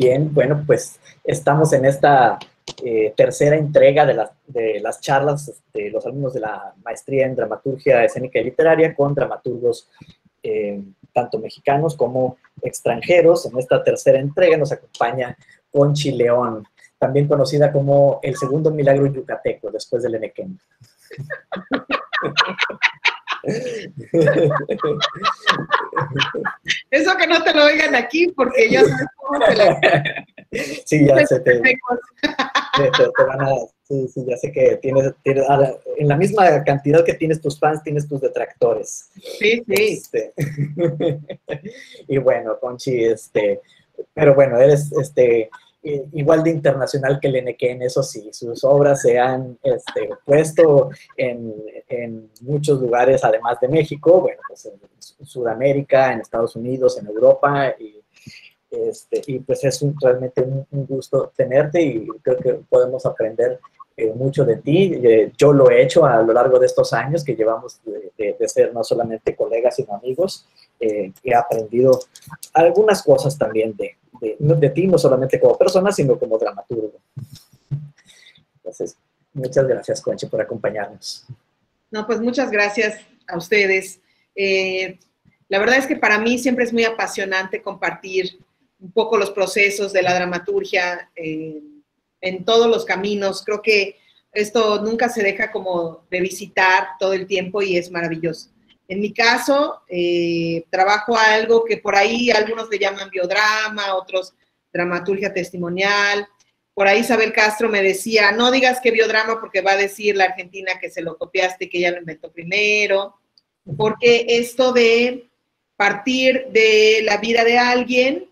Bien, bueno, pues estamos en esta tercera entrega de las charlas de los alumnos de la maestría en dramaturgia escénica y literaria con dramaturgos tanto mexicanos como extranjeros. En esta tercera entrega nos acompaña Conchi León, también conocida como el segundo milagro yucateco después del Enequén. Eso que no te lo oigan aquí, porque ya sabes cómo te la... Sí, ya se te van a... Sí, ya sé que tienes en la misma cantidad que tienes tus fans, tienes tus detractores. Sí, sí. Y bueno, Conchi, pero bueno, eres igual de internacional que el Enequén, eso sí, sus obras se han puesto en muchos lugares, además de México, bueno, pues en Sudamérica, en Estados Unidos, en Europa, y pues es realmente un gusto tenerte y creo que podemos aprender mucho de ti. Yo lo he hecho a lo largo de estos años que llevamos de ser no solamente colegas, sino amigos. He aprendido algunas cosas también de ti, no solamente como persona, sino como dramaturgo. Entonces, muchas gracias, Conchi, por acompañarnos. No, pues muchas gracias a ustedes. La verdad es que para mí siempre es muy apasionante compartir un poco los procesos de la dramaturgia en todos los caminos. Creo que esto nunca se deja como de visitar todo el tiempo y es maravilloso. En mi caso, trabajo algo que por ahí algunos le llaman biodrama, otros dramaturgia testimonial. Por ahí Isabel Castro me decía, no digas que biodrama porque va a decir la Argentina que se lo copiaste, que ella lo inventó primero, porque esto de partir de la vida de alguien,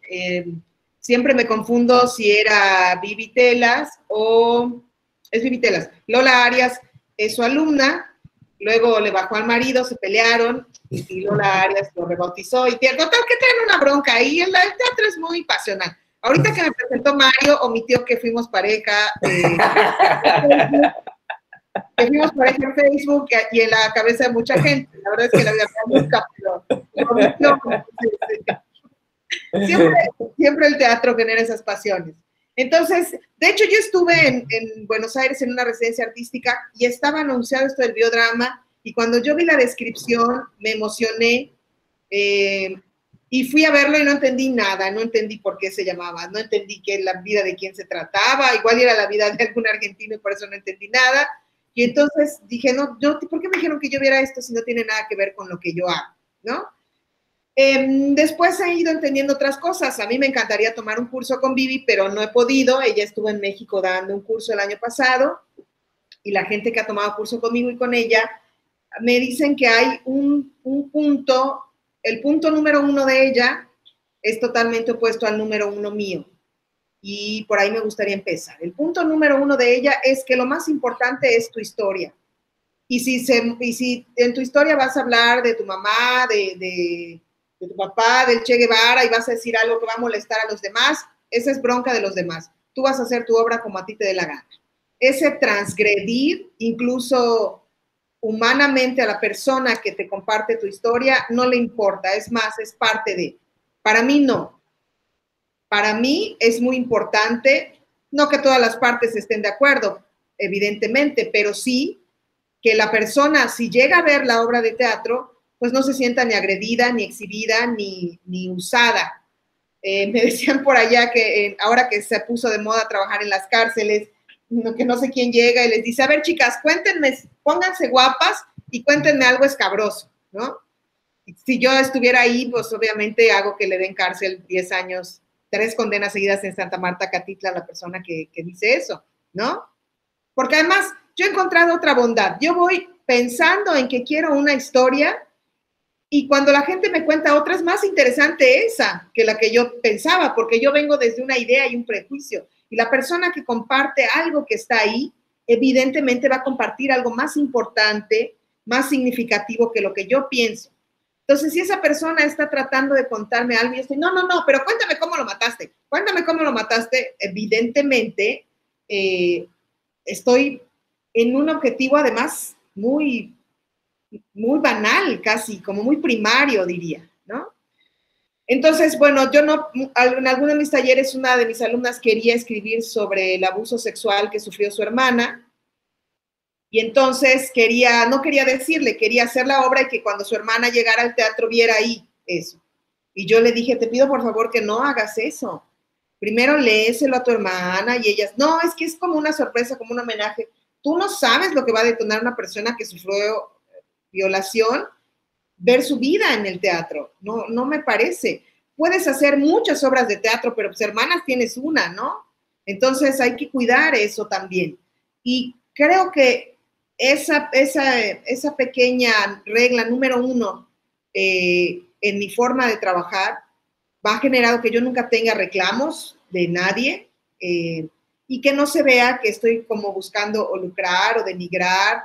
siempre me confundo si era Vivi Telas o... Es Vivi Telas. Lola Arias es su alumna, luego le bajó al marido, se pelearon, y Lola Arias lo rebautizó, y total que traen una bronca ahí, el teatro es muy pasional. Ahorita que me presentó Mario, omitió que fuimos pareja, en Facebook y en la cabeza de mucha gente. La verdad es que la vida nunca, pero lo omitió. Siempre el teatro genera esas pasiones. Entonces, de hecho, yo estuve en Buenos Aires en una residencia artística y estaba anunciado esto del biodrama, y cuando yo vi la descripción me emocioné, y fui a verlo y no entendí nada, no entendí por qué se llamaba, no entendí que la vida de quién se trataba, igual era la vida de algún argentino y por eso no entendí nada. Y entonces dije, no, ¿por qué me dijeron que yo viera esto si no tiene nada que ver con lo que yo hago? ¿No? Después he ido entendiendo otras cosas. A mí me encantaría tomar un curso con Vivi, pero no he podido. Ella estuvo en México dando un curso el año pasado y la gente que ha tomado curso conmigo y con ella me dicen que hay un punto, el punto número 1 de ella es totalmente opuesto al número 1 mío. Y por ahí me gustaría empezar. El punto número 1 de ella es que lo más importante es tu historia. Y si en tu historia vas a hablar de tu mamá, de tu papá, del Che Guevara, y vas a decir algo que va a molestar a los demás, esa es bronca de los demás. Tú vas a hacer tu obra como a ti te dé la gana. Ese transgredir, incluso humanamente, a la persona que te comparte tu historia, no le importa, es más, es parte de. Para mí no. Para mí es muy importante, no que todas las partes estén de acuerdo, evidentemente, pero sí que la persona, si llega a ver la obra de teatro, pues no se sienta ni agredida, ni exhibida, ni usada. Me decían por allá que ahora que se puso de moda trabajar en las cárceles, que no sé quién llega y les dice, a ver, chicas, cuéntenme, pónganse guapas y cuéntenme algo escabroso, ¿no? Si yo estuviera ahí, pues obviamente hago que le den cárcel 10 años, 3 condenas seguidas en Santa Marta, Catitla, a la persona que dice eso, ¿no? Porque además, yo he encontrado otra bondad. Yo voy pensando en que quiero una historia y cuando la gente me cuenta otra es más interesante esa que la que yo pensaba, porque yo vengo desde una idea y un prejuicio. Y la persona que comparte algo que está ahí, evidentemente va a compartir algo más importante, más significativo que lo que yo pienso. Entonces, si esa persona está tratando de contarme algo y yo estoy, no, pero cuéntame cómo lo mataste, evidentemente estoy en un objetivo además muy banal, casi, como muy primario, diría, ¿no? Entonces, bueno, yo no, en alguno de mis talleres una de mis alumnas quería escribir sobre el abuso sexual que sufrió su hermana, y entonces no quería decirle, quería hacer la obra y que cuando su hermana llegara al teatro viera ahí eso. Y yo le dije, te pido por favor que no hagas eso. Primero léeselo a tu hermana, y ellas, no, es que es como una sorpresa, como un homenaje. Tú no sabes lo que va a detonar una persona que sufrió violación, ver su vida en el teatro. No, no me parece. Puedes hacer muchas obras de teatro, pero pues hermanas tienes una, ¿no? Entonces hay que cuidar eso también. Y creo que esa pequeña regla número 1 en mi forma de trabajar ha generado que yo nunca tenga reclamos de nadie y que no se vea que estoy como buscando o lucrar o denigrar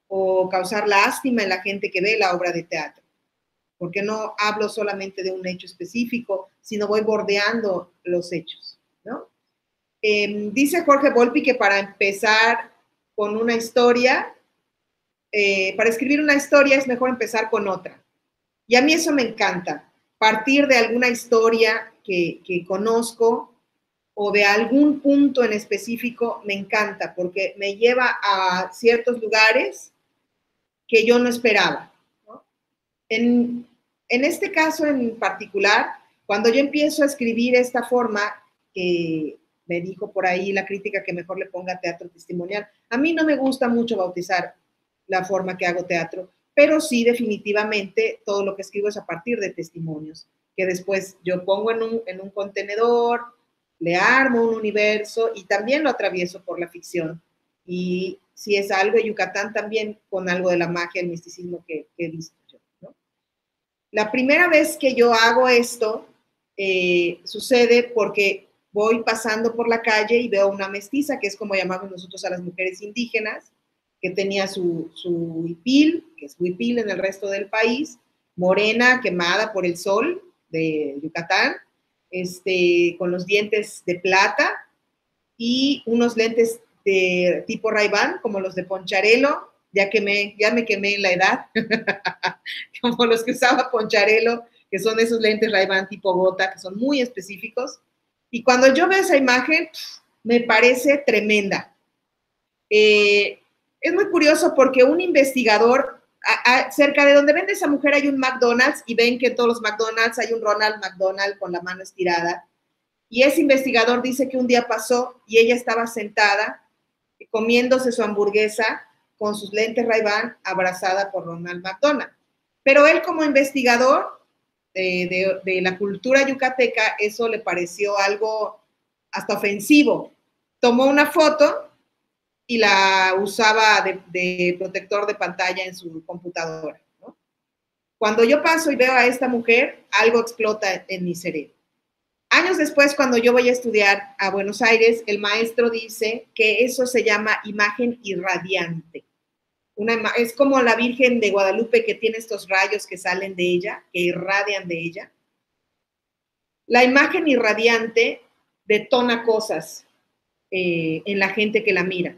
o causar lástima en la gente que ve la obra de teatro, porque no hablo solamente de un hecho específico, sino voy bordeando los hechos, ¿no? Dice Jorge Volpi que para empezar con una historia, para escribir una historia es mejor empezar con otra. Y a mí eso me encanta, partir de alguna historia que conozco o de algún punto en específico, me encanta, porque me lleva a ciertos lugares que yo no esperaba, ¿no? En este caso en particular, cuando yo empiezo a escribir esta forma, que me dijo por ahí la crítica que mejor le ponga teatro testimonial, a mí no me gusta mucho bautizar la forma que hago teatro, pero sí definitivamente todo lo que escribo es a partir de testimonios, que después yo pongo en un contenedor, le armo un universo y también lo atravieso por la ficción. Y si es algo de Yucatán, también con algo de la magia, el misticismo que he visto yo, ¿no? La primera vez que yo hago esto sucede porque voy pasando por la calle y veo una mestiza, que es como llamamos nosotros a las mujeres indígenas, que tenía su huipil, que es huipil en el resto del país, morena, quemada por el sol de Yucatán, con los dientes de plata y unos lentes de tipo Ray-Ban, como los de Poncharelo, ya me quemé en la edad, como los que usaba Poncharelo, que son esos lentes Ray-Ban tipo bota, que son muy específicos. Y cuando yo veo esa imagen, me parece tremenda. Es muy curioso porque un investigador, cerca de donde vende esa mujer hay un McDonald's, y ven que en todos los McDonald's hay un Ronald McDonald con la mano estirada. Y ese investigador dice que un día pasó y ella estaba sentada comiéndose su hamburguesa con sus lentes Ray-Ban, abrazada por Ronald McDonald. Pero él, como investigador de la cultura yucateca, eso le pareció algo hasta ofensivo. Tomó una foto y la usaba de protector de pantalla en su computadora, ¿no? Cuando yo paso y veo a esta mujer, algo explota en mi cerebro. Años después, cuando yo voy a estudiar a Buenos Aires, el maestro dice que eso se llama imagen irradiante. Es como la Virgen de Guadalupe, que tiene estos rayos que salen de ella, que irradian de ella. La imagen irradiante detona cosas en la gente que la mira.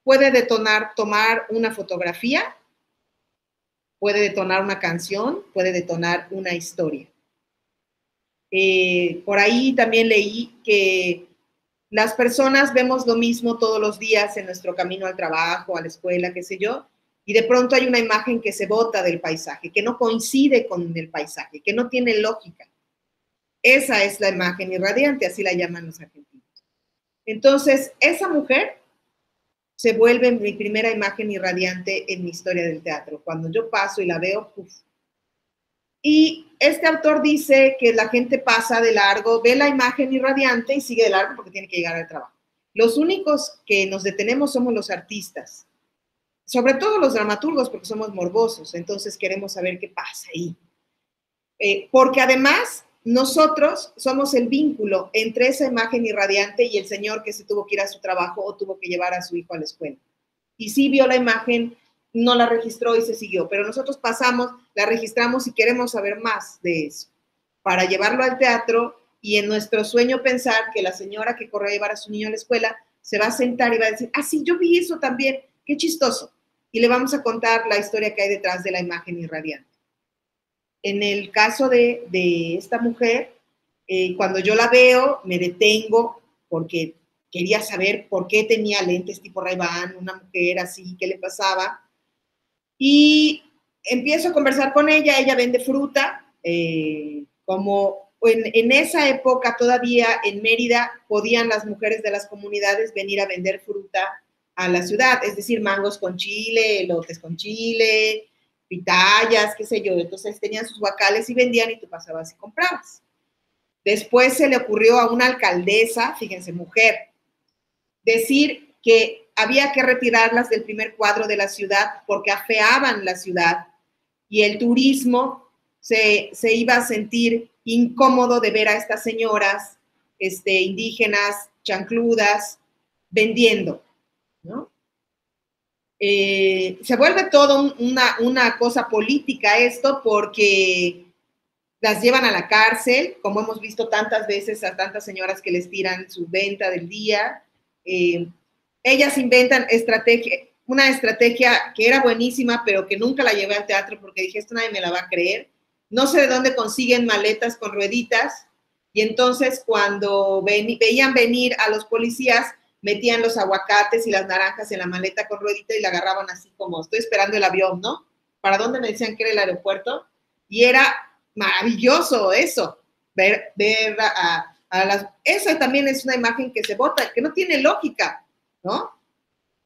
Puede detonar, tomar una fotografía, puede detonar una canción, puede detonar una historia. Por ahí también leí que las personas vemos lo mismo todos los días en nuestro camino al trabajo, a la escuela, qué sé yo, y de pronto hay una imagen que se bota del paisaje, que no coincide con el paisaje, que no tiene lógica. Esa es la imagen irradiante, así la llaman los argentinos. Entonces, esa mujer se vuelve mi primera imagen irradiante en mi historia del teatro. Cuando yo paso y la veo, ¡puf! Y este autor dice que la gente pasa de largo, ve la imagen irradiante y sigue de largo porque tiene que llegar al trabajo. Los únicos que nos detenemos somos los artistas, sobre todo los dramaturgos, porque somos morbosos, entonces queremos saber qué pasa ahí. Porque además nosotros somos el vínculo entre esa imagen irradiante y el señor que se tuvo que ir a su trabajo o tuvo que llevar a su hijo a la escuela. Y sí vio la imagen, no la registró y se siguió, pero nosotros pasamos, la registramos y queremos saber más de eso, para llevarlo al teatro y en nuestro sueño pensar que la señora que corre a llevar a su niño a la escuela se va a sentar y va a decir, ah, sí, yo vi eso también, qué chistoso. Y le vamos a contar la historia que hay detrás de la imagen irradiante. En el caso de esta mujer, cuando yo la veo, me detengo porque quería saber por qué tenía lentes tipo Ray-Ban, una mujer así, qué le pasaba. Y empiezo a conversar con ella, ella vende fruta, como en esa época todavía en Mérida podían las mujeres de las comunidades venir a vender fruta a la ciudad, es decir, mangos con chile, elotes con chile, pitayas, qué sé yo. Entonces tenían sus guacales y vendían y tú pasabas y comprabas. Después se le ocurrió a una alcaldesa, fíjense, mujer, decir que había que retirarlas del primer cuadro de la ciudad porque afeaban la ciudad y el turismo se iba a sentir incómodo de ver a estas señoras indígenas, chancludas, vendiendo, ¿no? Se vuelve todo una cosa política esto porque las llevan a la cárcel, como hemos visto tantas veces a tantas señoras que les tiran su venta del día. Ellas inventan una estrategia que era buenísima, pero que nunca la llevé al teatro porque dije, esto nadie me la va a creer. No sé de dónde consiguen maletas con rueditas, y entonces cuando veían venir a los policías, metían los aguacates y las naranjas en la maleta con ruedita y la agarraban así como, estoy esperando el avión, ¿no? ¿Para dónde me decían que era el aeropuerto? Y era maravilloso eso, ver a las... Esa también es una imagen que se vota, que no tiene lógica, ¿no?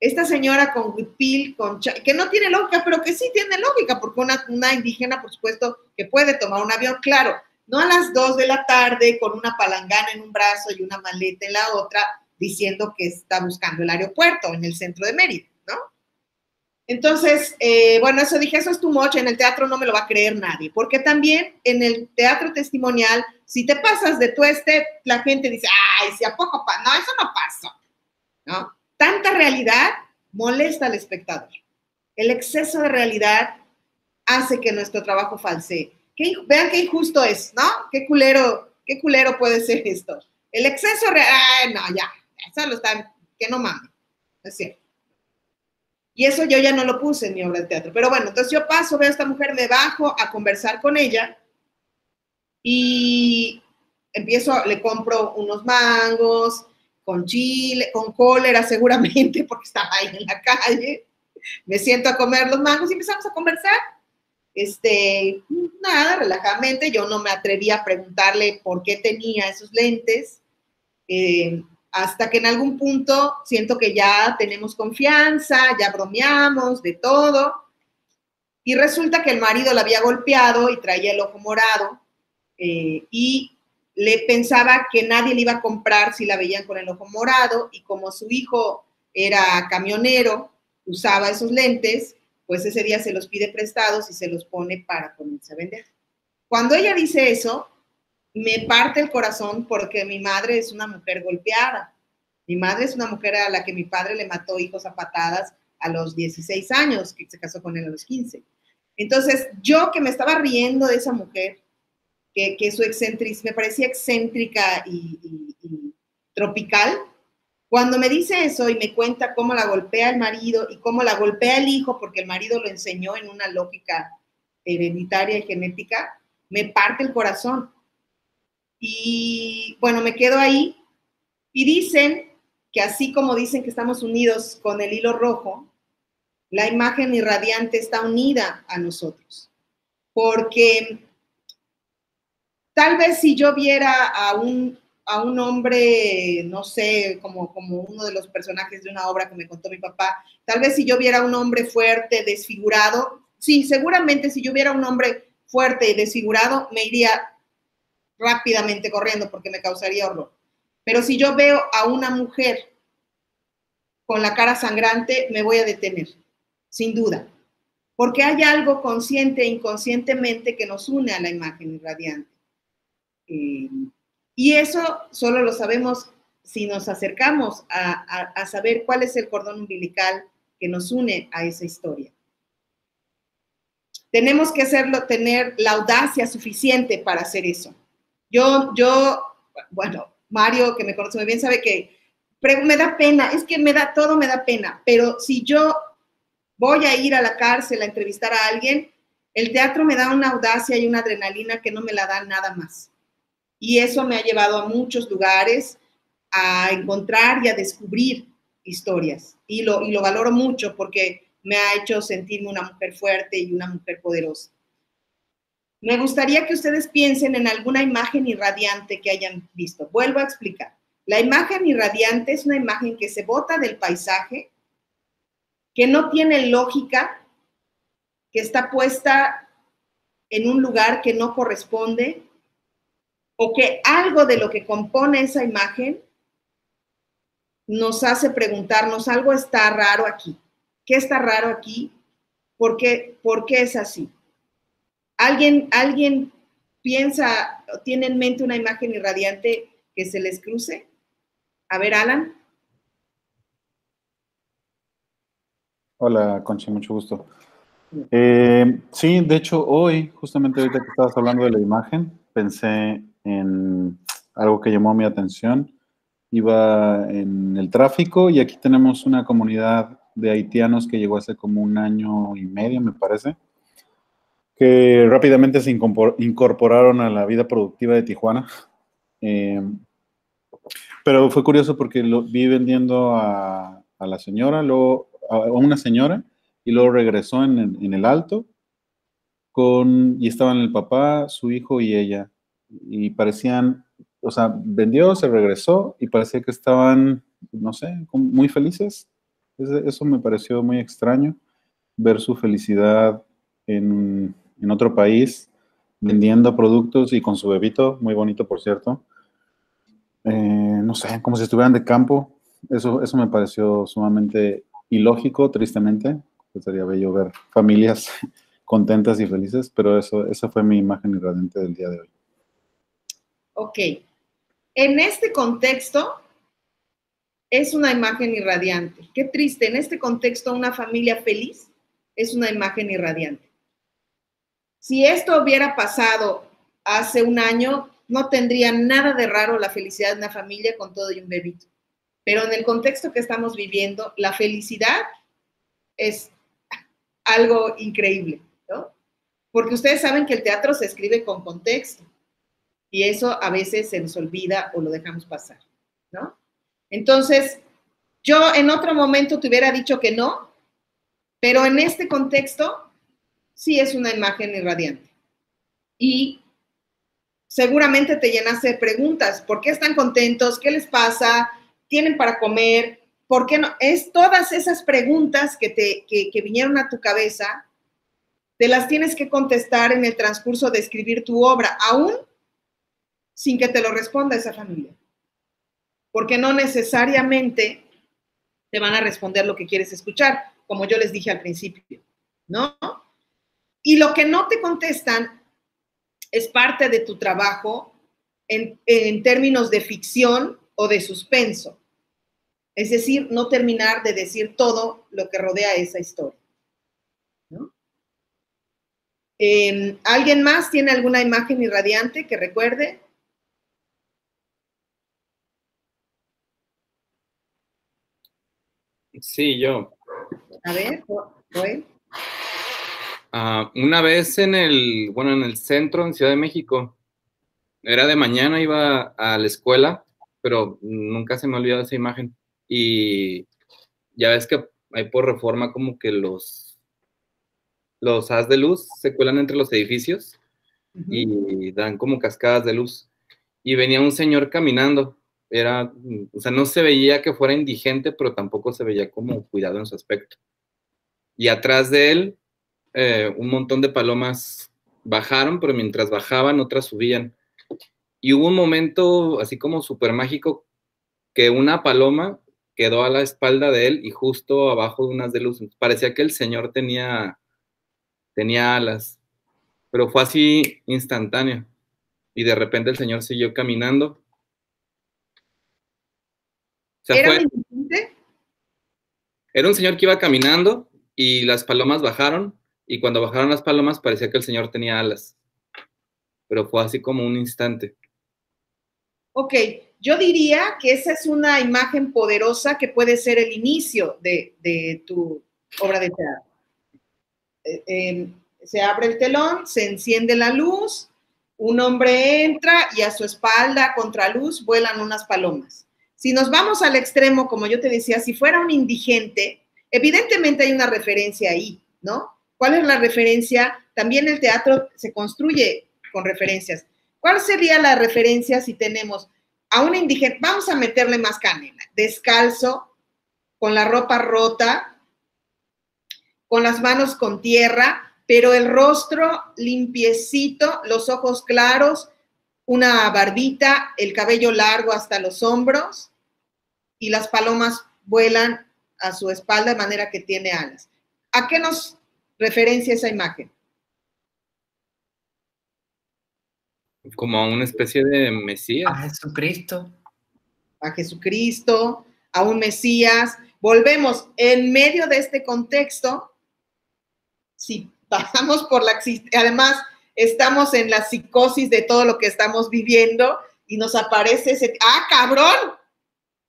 Esta señora con huipil, que no tiene lógica, pero que sí tiene lógica, porque una indígena, por supuesto, que puede tomar un avión, claro, no a las 2 de la tarde con una palangana en un brazo y una maleta en la otra, diciendo que está buscando el aeropuerto en el centro de Mérida, ¿no? Entonces, bueno, eso dije, eso es too much, en el teatro no me lo va a creer nadie, porque también en el teatro testimonial, si te pasas de tueste, la gente dice, ay, si a poco pasa, no, eso no pasó, ¿no? Tanta realidad molesta al espectador. El exceso de realidad hace que nuestro trabajo falsee. Vean qué injusto es, ¿no? Qué culero puede ser esto. El exceso real, no, ya, eso lo están, que no mames, es cierto. Y eso yo ya no lo puse en mi obra de teatro. Pero bueno, entonces yo paso, veo a esta mujer, me bajo a conversar con ella y le compro unos mangos con chile, con cólera seguramente, porque estaba ahí en la calle. Me siento a comer los mangos y empezamos a conversar. Nada, relajadamente. Yo no me atreví a preguntarle por qué tenía esos lentes. Hasta que en algún punto siento que ya tenemos confianza, ya bromeamos de todo, y resulta que el marido la había golpeado y traía el ojo morado, y le pensaba que nadie le iba a comprar si la veían con el ojo morado, y como su hijo era camionero, usaba esos lentes, pues ese día se los pide prestados y se los pone para ponerse a vender. Cuando ella dice eso, me parte el corazón porque mi madre es una mujer golpeada. Mi madre es una mujer a la que mi padre le mató hijos a patadas a los 16 años, que se casó con él a los 15. Entonces, yo que me estaba riendo de esa mujer, que su excentrismo me parecía excéntrica y tropical, cuando me dice eso y me cuenta cómo la golpea el marido y cómo la golpea el hijo, porque el marido lo enseñó en una lógica hereditaria y genética, me parte el corazón. Y bueno, me quedo ahí y dicen que así como dicen que estamos unidos con el hilo rojo, la imagen irradiante está unida a nosotros. Porque tal vez si yo viera a un hombre, no sé, como uno de los personajes de una obra que me contó mi papá, tal vez si yo viera a un hombre fuerte, desfigurado, sí, seguramente si yo viera a un hombre fuerte y desfigurado, me iría rápidamente corriendo porque me causaría horror. Pero si yo veo a una mujer con la cara sangrante, me voy a detener, sin duda, porque hay algo consciente e inconscientemente que nos une a la imagen irradiante. Y eso solo lo sabemos si nos acercamos a saber cuál es el cordón umbilical que nos une a esa historia. Tenemos que tener la audacia suficiente para hacer eso. Bueno, Mario, que me conoce muy bien, sabe que me da pena, es que todo me da pena, pero si yo voy a ir a la cárcel a entrevistar a alguien, El teatro me da una audacia y una adrenalina que no me la da nada más. Y eso me ha llevado a muchos lugares a encontrar y a descubrir historias. Y lo valoro mucho porque me ha hecho sentirme una mujer fuerte y una mujer poderosa. Me gustaría que ustedes piensen en alguna imagen irradiante que hayan visto. Vuelvo a explicar. La imagen irradiante es una imagen que se bota del paisaje, que no tiene lógica, que está puesta en un lugar que no corresponde, o que algo de lo que compone esa imagen nos hace preguntarnos, algo está raro aquí. ¿Qué está raro aquí? ¿Por qué es así? ¿Alguien piensa, tiene en mente una imagen irradiante que se les cruce? A ver, Alan. Hola, Conchi, mucho gusto. Sí, de hecho, hoy, justamente ahorita que estabas hablando de la imagen, pensé en algo que llamó mi atención. Iba en el tráfico y aquí tenemos una comunidad de haitianos que llegó hace como 1 año y medio, me parece, que rápidamente se incorporaron a la vida productiva de Tijuana. Pero fue curioso porque lo vi vendiendo a la señora, luego a una señora, y luego regresó en el Alto y estaban el papá, su hijo y ella. Y parecían, o sea, vendió, se regresó y parecía que estaban, no sé, muy felices. Eso me pareció muy extraño, ver su felicidad en otro país, vendiendo productos y con su bebito, muy bonito, por cierto. No sé, como si estuvieran de campo. Eso me pareció sumamente ilógico, tristemente. Sería bello ver familias contentas y felices, pero esa fue mi imagen irradiante del día de hoy. Ok. En este contexto, es una imagen irradiante. Qué triste. En este contexto, una familia feliz es una imagen irradiante. Si esto hubiera pasado hace 1 año, no tendría nada de raro la felicidad de una familia con todo y un bebito. Pero en el contexto que estamos viviendo, la felicidad es algo increíble, ¿no? Porque ustedes saben que el teatro se escribe con contexto y eso a veces se nos olvida o lo dejamos pasar, ¿no? Entonces, yo en otro momento te hubiera dicho que no, pero en este contexto sí es una imagen irradiante. Y seguramente te llenaste de preguntas. ¿Por qué están contentos? ¿Qué les pasa? ¿Tienen para comer? ¿Por qué no? Es todas esas preguntas que vinieron a tu cabeza, te las tienes que contestar en el transcurso de escribir tu obra, aún sin que te lo responda esa familia. Porque no necesariamente te van a responder lo que quieres escuchar, como yo les dije al principio, ¿no? Y lo que no te contestan es parte de tu trabajo en términos de ficción o de suspenso. Es decir, no terminar de decir todo lo que rodea esa historia, ¿no? ¿Alguien más tiene alguna imagen irradiante que recuerde? Sí, yo. A ver, Joel. Una vez en el centro, en Ciudad de México, era de mañana, iba a la escuela, pero nunca se me olvidó esa imagen. Y ya ves que hay por Reforma como que los haz de luz se cuelan entre los edificios y dan como cascadas de luz. Y venía un señor caminando. O sea, no se veía que fuera indigente, pero tampoco se veía como cuidado en su aspecto. Y atrás de él, un montón de palomas bajaron, pero mientras bajaban, otras subían. Y hubo un momento así como súper mágico que una paloma quedó a la espalda de él y justo abajo de unas de luz. Parecía que el señor tenía alas, pero fue así instantáneo. Y de repente el señor siguió caminando. O sea, ¿Era un indigente? Era un señor que iba caminando y las palomas bajaron, y cuando bajaron las palomas parecía que el señor tenía alas, pero fue así como un instante. Ok, yo diría que esa es una imagen poderosa que puede ser el inicio de tu obra de teatro. Se abre el telón, se enciende la luz, un hombre entra y a su espalda, contraluz, vuelan unas palomas. Si nos vamos al extremo, como yo te decía, si fuera un indigente, evidentemente hay una referencia ahí, ¿no? ¿Cuál es la referencia? También el teatro se construye con referencias. ¿Cuál sería la referencia si tenemos a un indigente? Vamos a meterle más canela, descalzo, con la ropa rota, con las manos con tierra, pero el rostro limpiecito, los ojos claros, una barbita, el cabello largo hasta los hombros, y las palomas vuelan a su espalda de manera que tiene alas. ¿A qué nos referencia esa imagen? Como a una especie de Mesías. A Jesucristo. A Jesucristo, a un Mesías. Volvemos, en medio de este contexto, si pasamos por además estamos en la psicosis de todo lo que estamos viviendo y nos aparece ese, ¡ah, cabrón!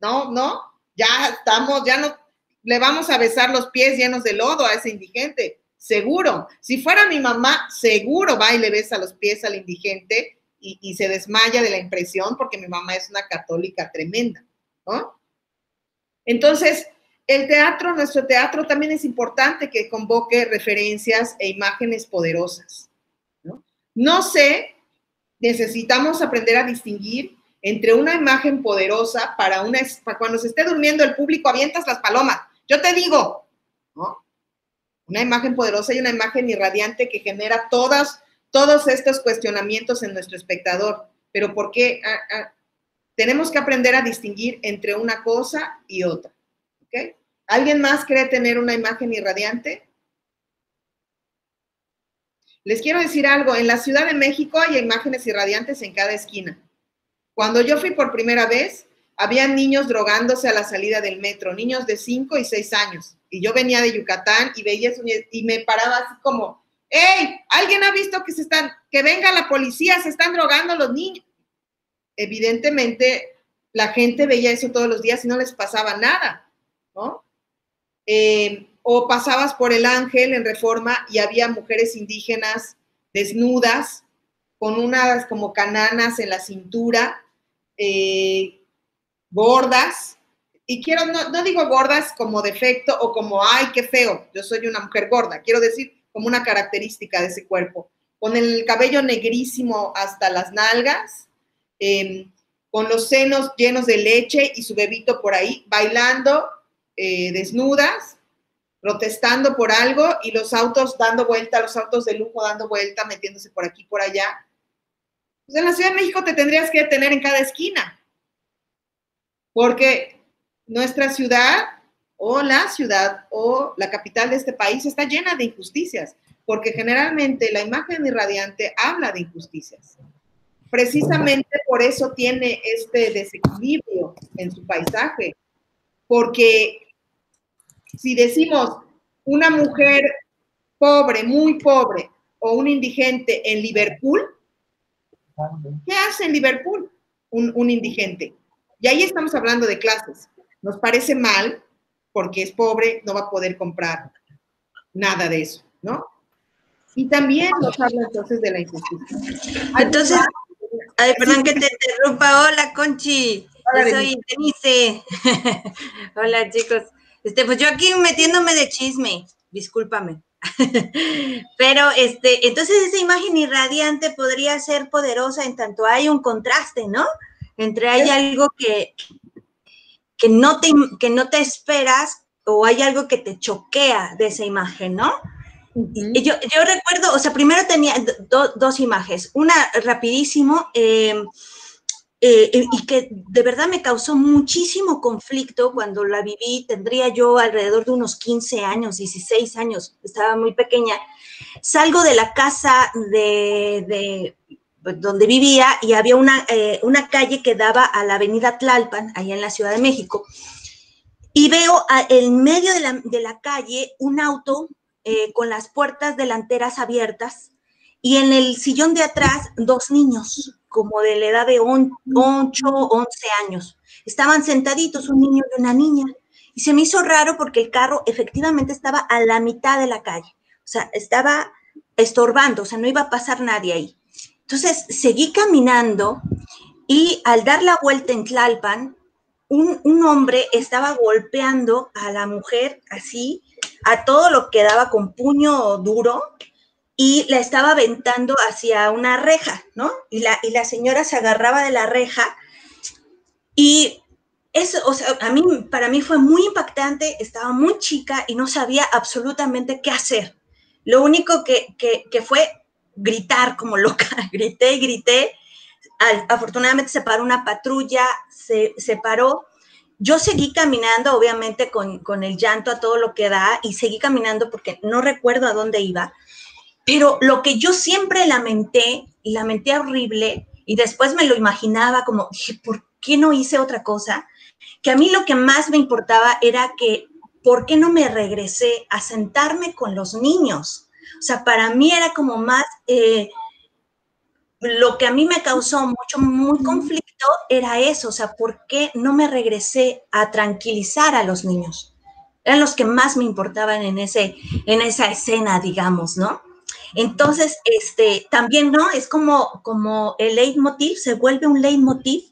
No, ya estamos, ya no, le vamos a besar los pies llenos de lodo a ese indigente, seguro. Si fuera mi mamá, seguro va y le besa los pies al indigente y se desmaya de la impresión porque mi mamá es una católica tremenda, ¿no? Entonces, el teatro, nuestro teatro también es importante que convoque referencias e imágenes poderosas, ¿no? No sé, necesitamos aprender a distinguir entre una imagen poderosa para cuando se esté durmiendo el público, avientas las palomas. Yo te digo, ¿no? Una imagen poderosa y una imagen irradiante que genera todos estos cuestionamientos en nuestro espectador. Pero ¿por qué? Tenemos que aprender a distinguir entre una cosa y otra. ¿Okay? ¿Alguien más cree tener una imagen irradiante? Les quiero decir algo, en la Ciudad de México hay imágenes irradiantes en cada esquina. Cuando yo fui por primera vez, había niños drogándose a la salida del metro, niños de 5 y 6 años. Y yo venía de Yucatán y veía eso y me paraba así como, ¡hey! ¿Alguien ha visto que venga la policía, se están drogando los niños? Evidentemente, la gente veía eso todos los días y no les pasaba nada, ¿no? O pasabas por el Ángel en Reforma y había mujeres indígenas desnudas con unas como cananas en la cintura, gordas, y no digo gordas como defecto o como, ay, qué feo, yo soy una mujer gorda, quiero decir como una característica de ese cuerpo, con el cabello negrísimo hasta las nalgas, con los senos llenos de leche y su bebito por ahí, bailando desnudas, protestando por algo y los autos dando vuelta, los autos de lujo dando vuelta, metiéndose por aquí, por allá. Pues en la Ciudad de México te tendrías que detener en cada esquina, porque nuestra ciudad o la capital de este país está llena de injusticias, porque generalmente la imagen irradiante habla de injusticias. Precisamente por eso tiene este desequilibrio en su paisaje, porque si decimos una mujer pobre, muy pobre, o un indigente en Liverpool, ¿qué hace en Liverpool un indigente? Y ahí estamos hablando de clases. Nos parece mal porque es pobre, no va a poder comprar nada de eso, ¿no? Y también nos habla entonces de la injusticia. Entonces, ay, perdón que te interrumpa. Hola, Conchi. Hola, Yo soy Denise. Hola, chicos. Pues yo aquí metiéndome de chisme, discúlpame. Pero, entonces esa imagen irradiante podría ser poderosa en tanto hay un contraste, ¿no? Entre hay algo que no te esperas o hay algo que te choquea de esa imagen, ¿no? Uh-huh. Yo recuerdo, o sea, primero tenía dos imágenes, una rapidísimo, y que de verdad me causó muchísimo conflicto cuando la viví. Tendría yo alrededor de unos 15 años, 16 años, estaba muy pequeña. Salgo de la casa donde vivía y había una calle que daba a la avenida Tlalpan, allá en la Ciudad de México, y veo en medio de la calle un auto con las puertas delanteras abiertas y en el sillón de atrás 2 niños, como de la edad de 8, 11 años. Estaban sentaditos, un niño y una niña, y se me hizo raro porque el carro efectivamente estaba a la mitad de la calle, o sea, estaba estorbando, o sea, no iba a pasar nadie ahí. Entonces, seguí caminando y al dar la vuelta en Tlalpan, un hombre estaba golpeando a la mujer así, a todo lo que daba con puño duro, y la estaba aventando hacia una reja, ¿no? Y la señora se agarraba de la reja y eso, o sea, para mí fue muy impactante, estaba muy chica y no sabía absolutamente qué hacer. Lo único que fue gritar como loca, grité y grité. Afortunadamente se paró una patrulla, se paró. Yo seguí caminando, obviamente con el llanto a todo lo que da, y seguí caminando porque no recuerdo a dónde iba. Pero lo que yo siempre lamenté, y lamenté horrible, y después me lo imaginaba como, dije, ¿por qué no hice otra cosa? Que a mí lo que más me importaba era que, ¿por qué no me regresé a sentarme con los niños? O sea, para mí era como más, lo que a mí me causó muy conflicto era eso, o sea, ¿por qué no me regresé a tranquilizar a los niños? Eran los que más me importaban en esa escena, digamos, ¿no? Entonces, también, ¿no? Es como el leitmotiv, se vuelve un leitmotiv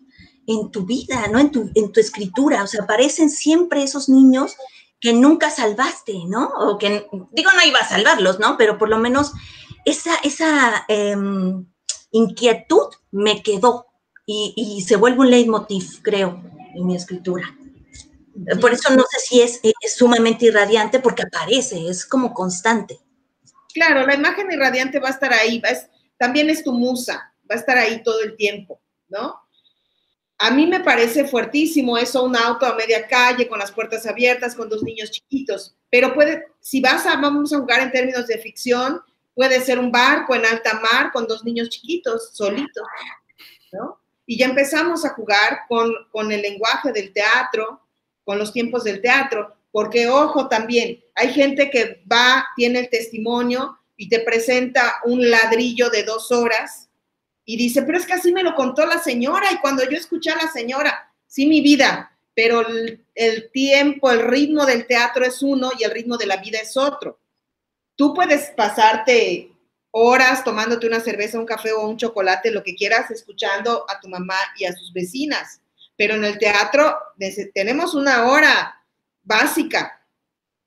en tu vida, ¿no? En tu escritura, o sea, aparecen siempre esos niños que nunca salvaste, ¿no? O que, digo, no iba a salvarlos, ¿no? Pero por lo menos esa inquietud me quedó y se vuelve un leitmotiv, creo, en mi escritura. Por eso no sé si es sumamente irradiante, porque aparece, es como constante. Claro, la imagen irradiante va a estar ahí, también es tu musa, va a estar ahí todo el tiempo, ¿no? A mí me parece fuertísimo eso, un auto a media calle, con las puertas abiertas, con 2 niños chiquitos, pero si vamos a jugar en términos de ficción, puede ser un barco en alta mar con 2 niños chiquitos, solitos, ¿no? Y ya empezamos a jugar con el lenguaje del teatro, con los tiempos del teatro, porque, ojo, también, hay gente que tiene el testimonio y te presenta un ladrillo de 2 horas y dice, pero es que así me lo contó la señora, y cuando yo escuché a la señora, sí, mi vida, pero el tiempo, el ritmo del teatro es uno y el ritmo de la vida es otro. Tú puedes pasarte horas tomándote una cerveza, un café o un chocolate, lo que quieras, escuchando a tu mamá y a sus vecinas, pero en el teatro tenemos una hora básica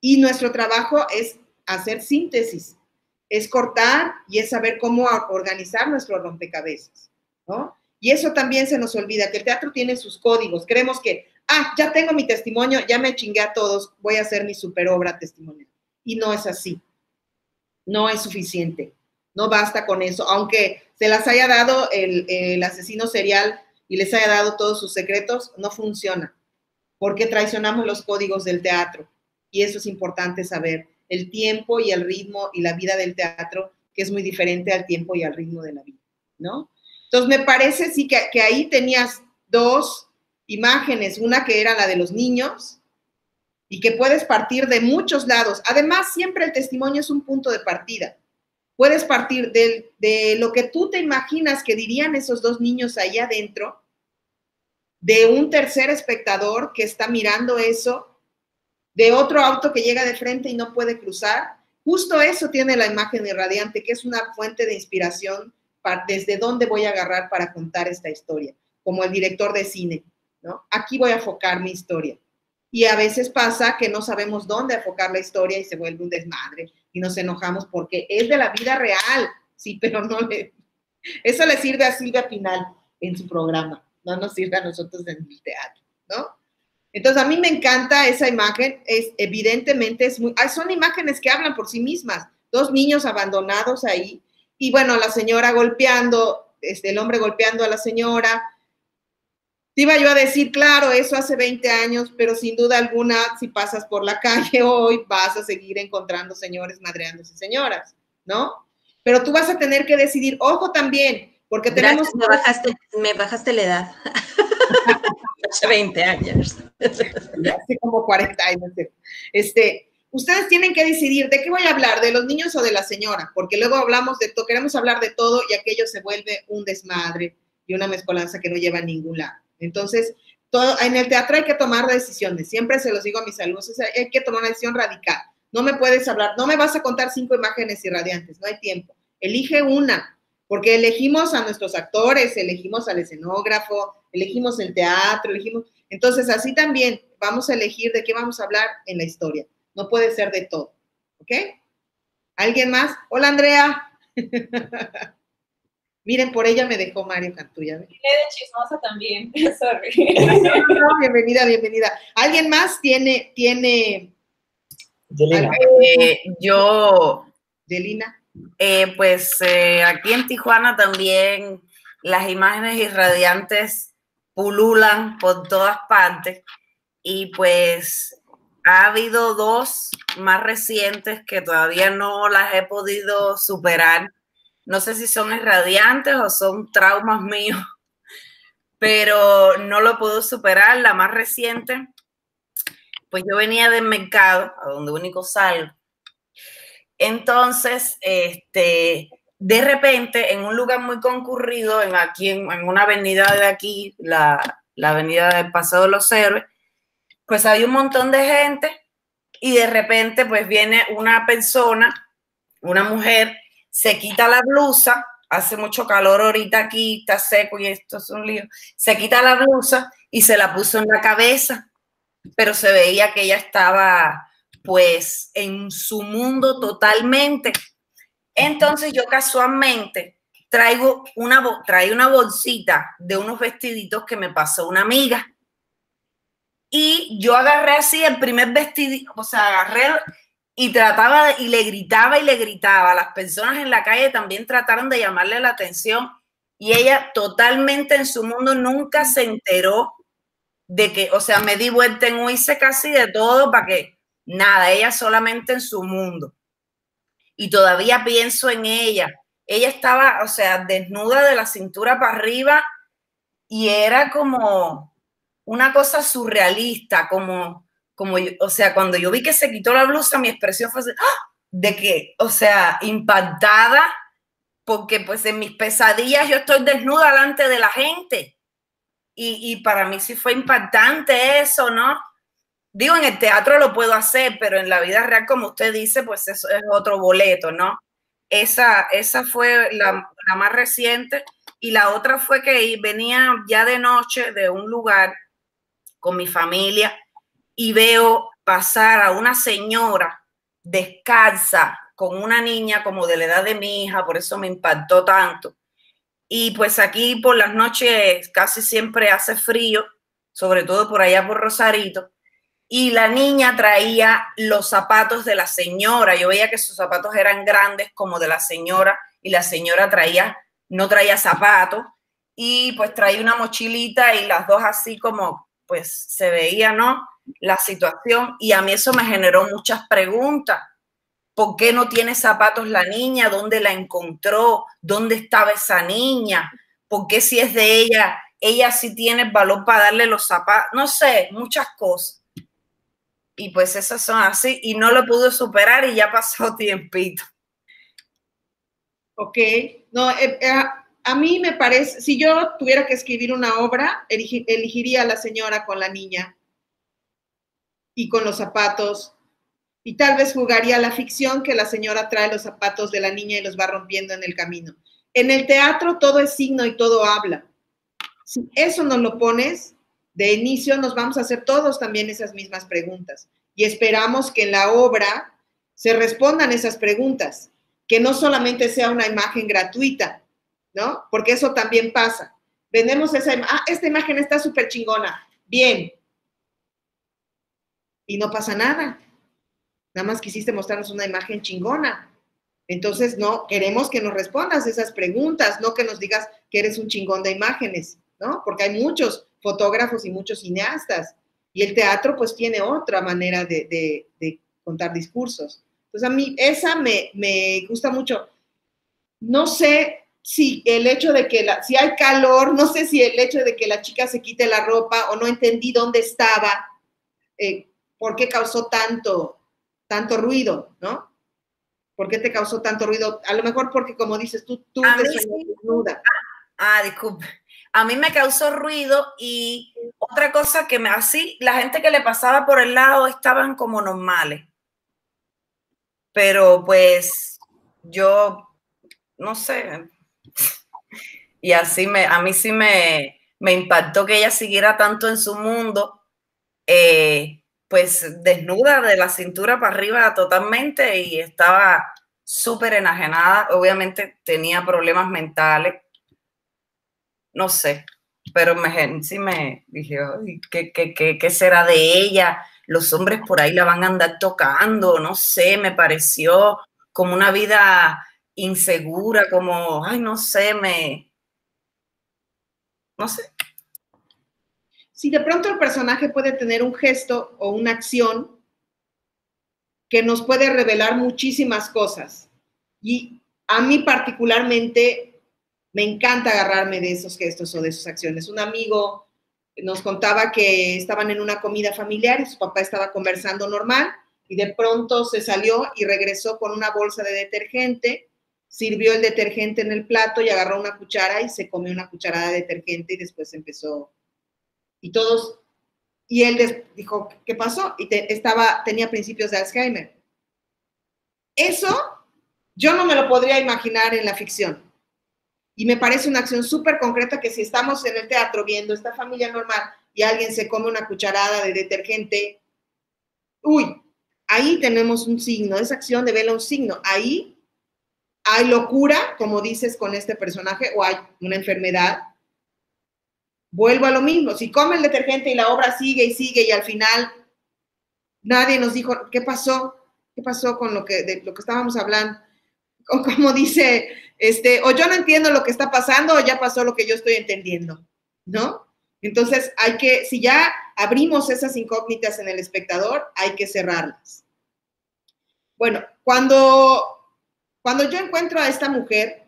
y nuestro trabajo es hacer síntesis, es cortar y es saber cómo organizar nuestro rompecabezas, ¿no? Y eso también se nos olvida, que el teatro tiene sus códigos. Creemos que, ya tengo mi testimonio, ya me chingué a todos, voy a hacer mi super obra testimonial. Y no es así. No es suficiente. No basta con eso. Aunque se las haya dado el asesino serial y les haya dado todos sus secretos, no funciona. Porque traicionamos los códigos del teatro. Y eso es importante saber. El tiempo y el ritmo y la vida del teatro, que es muy diferente al tiempo y al ritmo de la vida, ¿no? Entonces, me parece, sí, que ahí tenías 2 imágenes. Una que era la de los niños y que puedes partir de muchos lados. Además, siempre el testimonio es un punto de partida. Puedes partir de lo que tú te imaginas que dirían esos 2 niños ahí adentro, de un tercer espectador que está mirando eso, de otro auto que llega de frente y no puede cruzar. Justo eso tiene la imagen irradiante, que es una fuente de inspiración desde dónde voy a agarrar para contar esta historia, como el director de cine, ¿no? Aquí voy a enfocar mi historia. Y a veces pasa que no sabemos dónde enfocar la historia y se vuelve un desmadre y nos enojamos porque es de la vida real, sí, pero eso le sirve a Silvia Pinal en su programa, no nos sirve a nosotros en el teatro, ¿no? Entonces, a mí me encanta esa imagen, evidentemente son imágenes que hablan por sí mismas, 2 niños abandonados ahí, y bueno, la señora golpeando, el hombre golpeando a la señora. Te iba yo a decir, claro, eso hace 20 años, pero sin duda alguna, si pasas por la calle hoy, vas a seguir encontrando señores madreándose señoras, ¿no? Pero tú vas a tener que decidir, ojo también, porque tenemos... Gracias, me bajaste la edad. Hace 20 años. Hace como 40 años. Ustedes tienen que decidir, ¿de qué voy a hablar? ¿De los niños o de la señora? Porque luego queremos hablar de todo y aquello se vuelve un desmadre y una mezcolanza que no lleva a ningún lado. Entonces, en el teatro hay que tomar decisiones. Siempre se los digo a mis alumnos, hay que tomar una decisión radical. No me puedes hablar, no me vas a contar 5 imágenes irradiantes, no hay tiempo. Elige una, porque elegimos a nuestros actores, elegimos al escenógrafo, elegimos el teatro, elegimos... Entonces, así también vamos a elegir de qué vamos a hablar en la historia. No puede ser de todo, ¿ok? ¿Alguien más? Hola, Andrea. Miren, por ella me dejó Mario Cantuya. Tiene de chismosa también, sorry. No, bienvenida, bienvenida. ¿Alguien más tiene Yelena. Yo, Yelina? pues aquí en Tijuana también las imágenes irradiantes pululan por todas partes y pues ha habido 2 más recientes que todavía no las he podido superar. No sé si son irradiantes o son traumas míos, pero no lo puedo superar. La más reciente, pues yo venía del mercado, a donde único salgo. Entonces, de repente, en un lugar muy concurrido, en una avenida de aquí, la avenida del Paseo de los Héroes, pues hay un montón de gente y de repente pues viene una persona, una mujer, se quita la blusa, hace mucho calor ahorita aquí, está seco y esto es un lío, se quita la blusa y se la puso en la cabeza, pero se veía que ella estaba pues en su mundo totalmente. Entonces yo casualmente traigo una bolsita de unos vestiditos que me pasó una amiga y yo agarré así el primer vestidito, o sea, agarré y le gritaba. Las personas en la calle también trataron de llamarle la atención y ella totalmente en su mundo nunca se enteró de que, o sea, me di vuelta en U, hice casi de todo para que nada, ella solamente en su mundo. Y todavía pienso en ella. Ella estaba, o sea, desnuda de la cintura para arriba y era como una cosa surrealista, como o sea, cuando yo vi que se quitó la blusa, mi expresión fue así, ¡ah! De que, o sea, impactada, porque pues en mis pesadillas yo estoy desnuda delante de la gente. Y para mí sí fue impactante eso, ¿no? Digo, en el teatro lo puedo hacer, pero en la vida real, como usted dice, pues eso es otro boleto, ¿no? Esa fue la más reciente. Y la otra fue que venía ya de noche de un lugar con mi familia y veo pasar a una señora descalza con una niña como de la edad de mi hija, por eso me impactó tanto. Y pues aquí por las noches casi siempre hace frío, sobre todo por allá por Rosarito, y la niña traía los zapatos de la señora. Yo veía que sus zapatos eran grandes como de la señora y la señora no traía zapatos y pues traía una mochilita y las dos así como pues se veía, ¿no? La situación y a mí eso me generó muchas preguntas. ¿Por qué no tiene zapatos la niña? ¿Dónde la encontró? ¿Dónde estaba esa niña? ¿Por qué si es de ella sí tiene el valor para darle los zapatos? No sé, muchas cosas. Y pues esas son así y no lo pude superar y ya pasó tiempito. Ok, no, a mí me parece, si yo tuviera que escribir una obra, elegiría a la señora con la niña y con los zapatos y tal vez jugaría la ficción que la señora trae los zapatos de la niña y los va rompiendo en el camino. En el teatro todo es signo y todo habla. Si eso nos lo pones, de inicio nos vamos a hacer todos también esas mismas preguntas y esperamos que en la obra se respondan esas preguntas, que no solamente sea una imagen gratuita, ¿no? Porque eso también pasa. Vendemos esta imagen está súper chingona, bien, y no pasa nada. Nada más quisiste mostrarnos una imagen chingona. Entonces, no, queremos que nos respondas esas preguntas, no que nos digas que eres un chingón de imágenes, ¿no? Porque hay muchos fotógrafos y muchos cineastas. Y el teatro, pues, tiene otra manera de contar discursos. Entonces, a mí esa me gusta mucho. No sé si el hecho de que si hay calor, no sé si el hecho de que la chica se quite la ropa o no entendí dónde estaba, por qué causó tanto ruido, ¿no? ¿Por qué te causó tanto ruido? A lo mejor porque, como dices, tú te sueñas desnuda. Disculpe. A mí me causó ruido y otra cosa que así, la gente que le pasaba por el lado estaban como normales. pero pues yo, no sé, y así a mí sí me impactó que ella siguiera tanto en su mundo, pues desnuda de la cintura para arriba totalmente, y estaba súper enajenada. Obviamente tenía problemas mentales, no sé, pero sí me dije, ¿qué será de ella? Los hombres por ahí la van a andar tocando, no sé, me pareció como una vida insegura, como, ay, no sé, no sé. Si de pronto el personaje puede tener un gesto o una acción que nos puede revelar muchísimas cosas. Y a mí particularmente me encanta agarrarme de esos gestos o de esas acciones. Un amigo nos contaba que estaban en una comida familiar y su papá estaba conversando normal y de pronto se salió y regresó con una bolsa de detergente, sirvió el detergente en el plato y agarró una cuchara y se comió una cucharada de detergente y después empezó, y todos, y él dijo, ¿qué pasó? Y tenía principios de Alzheimer. Eso yo no me lo podría imaginar en la ficción. Y me parece una acción súper concreta que si estamos en el teatro viendo esta familia normal y alguien se come una cucharada de detergente, uy, ahí tenemos un signo, esa acción devela un signo. Ahí hay locura, como dices con este personaje, o hay una enfermedad. Vuelvo a lo mismo, si come el detergente y la obra sigue y sigue y al final nadie nos dijo, ¿qué pasó? ¿Qué pasó con de lo que estábamos hablando? O como dice, o yo no entiendo lo que está pasando o ya pasó lo que yo estoy entendiendo, ¿no? Entonces si ya abrimos esas incógnitas en el espectador, hay que cerrarlas. Bueno, cuando yo encuentro a esta mujer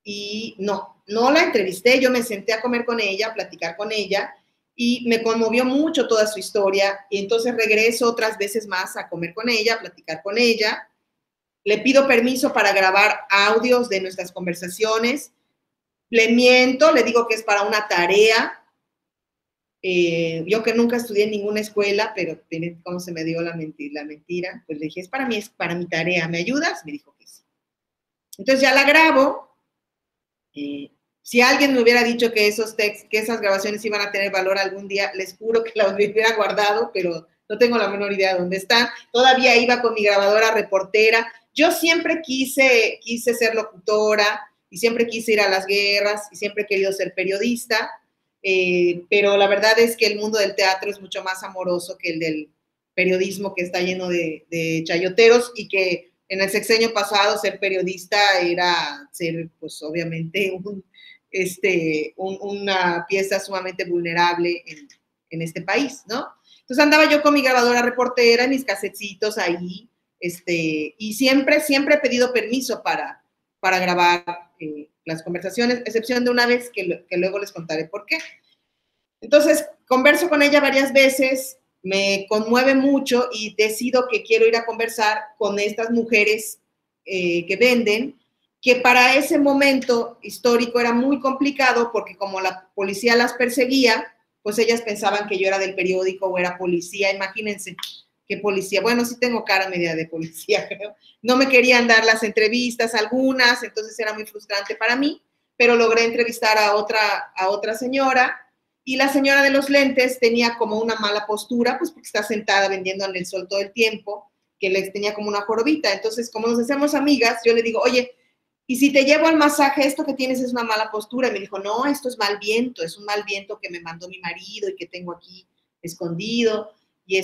y no la entrevisté, yo me senté a comer con ella, a platicar con ella y me conmovió mucho toda su historia y entonces regreso otras veces más a comer con ella, a platicar con ella. Le pido permiso para grabar audios de nuestras conversaciones. Le miento, le digo que es para una tarea. Yo que nunca estudié en ninguna escuela, pero cómo se me dio la mentira. Pues le dije, es para mi tarea, ¿me ayudas? Me dijo que sí. Entonces ya la grabo. Si alguien me hubiera dicho que esas grabaciones iban a tener valor algún día, les juro que las hubiera guardado, pero no tengo la menor idea de dónde están. Todavía iba con mi grabadora reportera. Yo siempre quise ser locutora y siempre quise ir a las guerras y siempre he querido ser periodista, pero la verdad es que el mundo del teatro es mucho más amoroso que el del periodismo, que está lleno de chayoteros, y que en el sexenio pasado ser periodista era ser, pues obviamente, una pieza sumamente vulnerable en este país, ¿no? Entonces andaba yo con mi grabadora reportera, mis casetitos ahí, y siempre he pedido permiso para grabar las conversaciones, excepción de una vez que luego les contaré por qué. Entonces, converso con ella varias veces, me conmueve mucho y decido que quiero ir a conversar con estas mujeres que venden, que para ese momento histórico era muy complicado porque como la policía las perseguía, pues ellas pensaban que yo era del periódico o era policía. Imagínense qué policía. Bueno, sí tengo cara media de policía, creo. No me querían dar las entrevistas algunas, entonces era muy frustrante para mí, pero logré entrevistar a otra señora. Y la señora de los lentes tenía como una mala postura, pues porque está sentada vendiendo en el sol todo el tiempo, que les tenía como una jorobita. Entonces, como nos hacemos amigas, yo le digo, oye, ¿y si te llevo al masaje, esto que tienes es una mala postura? Y me dijo, no, esto es mal viento, es un mal viento que me mandó mi marido y que tengo aquí escondido. Y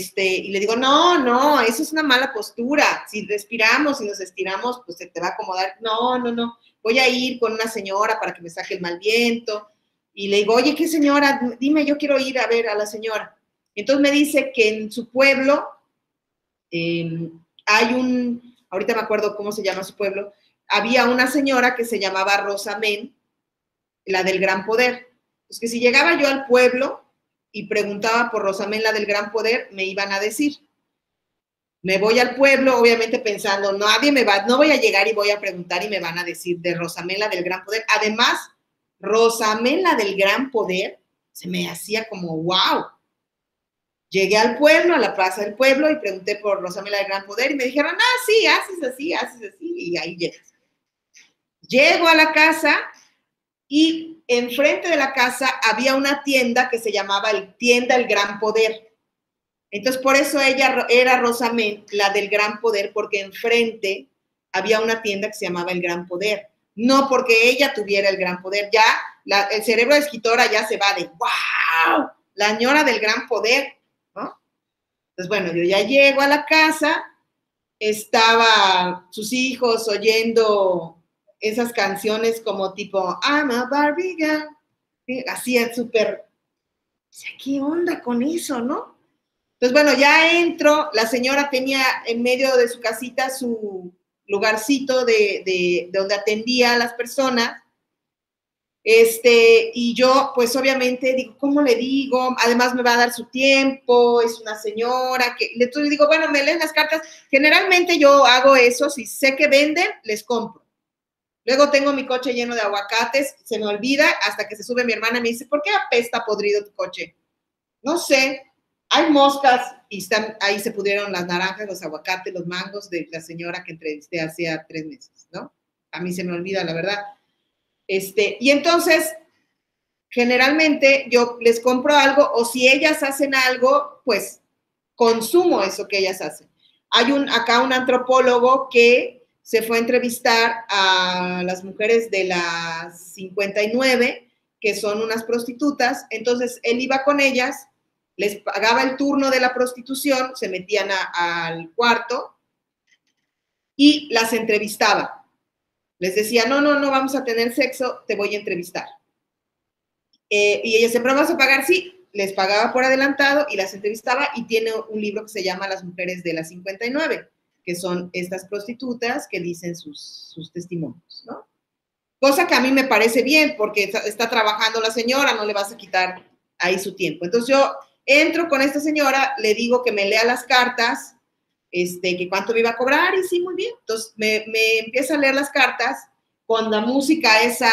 le digo, no, eso es una mala postura. Si respiramos y nos estiramos, pues se te va a acomodar. No, voy a ir con una señora para que me saque el mal viento. Y le digo, oye, ¿qué señora? Dime, yo quiero ir a ver a la señora. Entonces me dice que en su pueblo ahorita me acuerdo cómo se llama su pueblo, había una señora que se llamaba Rosa Men, la del Gran Poder. Pues que si llegaba yo al pueblo y preguntaba por Rosa Men, la del Gran Poder, me iban a decir. Me voy al pueblo, obviamente pensando, no voy a llegar y voy a preguntar y me van a decir de Rosa Men, la del Gran Poder. Además, Rosa Men, la del Gran Poder, se me hacía como wow. Llegué al pueblo, a la plaza del pueblo, y pregunté por Rosamela del Gran Poder, y me dijeron, sí, haces así, y ahí llegas. Llego a la casa, y enfrente de la casa había una tienda que se llamaba Tienda El Gran Poder. Entonces, por eso ella era Rosamel, la del Gran Poder, porque enfrente había una tienda que se llamaba El Gran Poder. No porque ella tuviera el gran poder. Ya el cerebro de escritora ya se va de, ¡wow! La señora del gran poder, ¿no? Entonces, bueno, yo ya llego a la casa, estaba sus hijos oyendo esas canciones como tipo, I'm a Barbie girl. Hacían súper, ¿qué onda con eso, no? Entonces, bueno, ya entro, la señora tenía en medio de su casita su lugarcito de donde atendía a las personas, y yo, pues, obviamente, digo, ¿cómo le digo? Además, me va a dar su tiempo, es una señora, entonces digo, bueno, me leen las cartas. Generalmente yo hago eso, si sé que venden, les compro. Luego tengo mi coche lleno de aguacates, se me olvida, hasta que se sube mi hermana y me dice, ¿por qué apesta podrido tu coche? No sé, hay moscas, y ahí se pudieron las naranjas, los aguacates, los mangos de la señora que entrevisté hace 3 meses, ¿no? A mí se me olvida, la verdad. Y entonces, generalmente yo les compro algo, o si ellas hacen algo, pues consumo eso que ellas hacen. Hay acá un antropólogo que se fue a entrevistar a las mujeres de las 59, que son unas prostitutas. Entonces, él iba con ellas, les pagaba el turno de la prostitución, se metían al cuarto y las entrevistaba. Les decía, no vamos a tener sexo, te voy a entrevistar. Y ellas siempre, ¿vas a pagar? Sí, les pagaba por adelantado y las entrevistaba, y tiene un libro que se llama Las mujeres de las 59, que son estas prostitutas que dicen sus testimonios, ¿no? Cosa que a mí me parece bien, porque está trabajando la señora, no le vas a quitar ahí su tiempo. Entonces yo entro con esta señora, le digo que me lea las cartas, que cuánto me iba a cobrar, y sí, muy bien. Entonces me empieza a leer las cartas con la música esa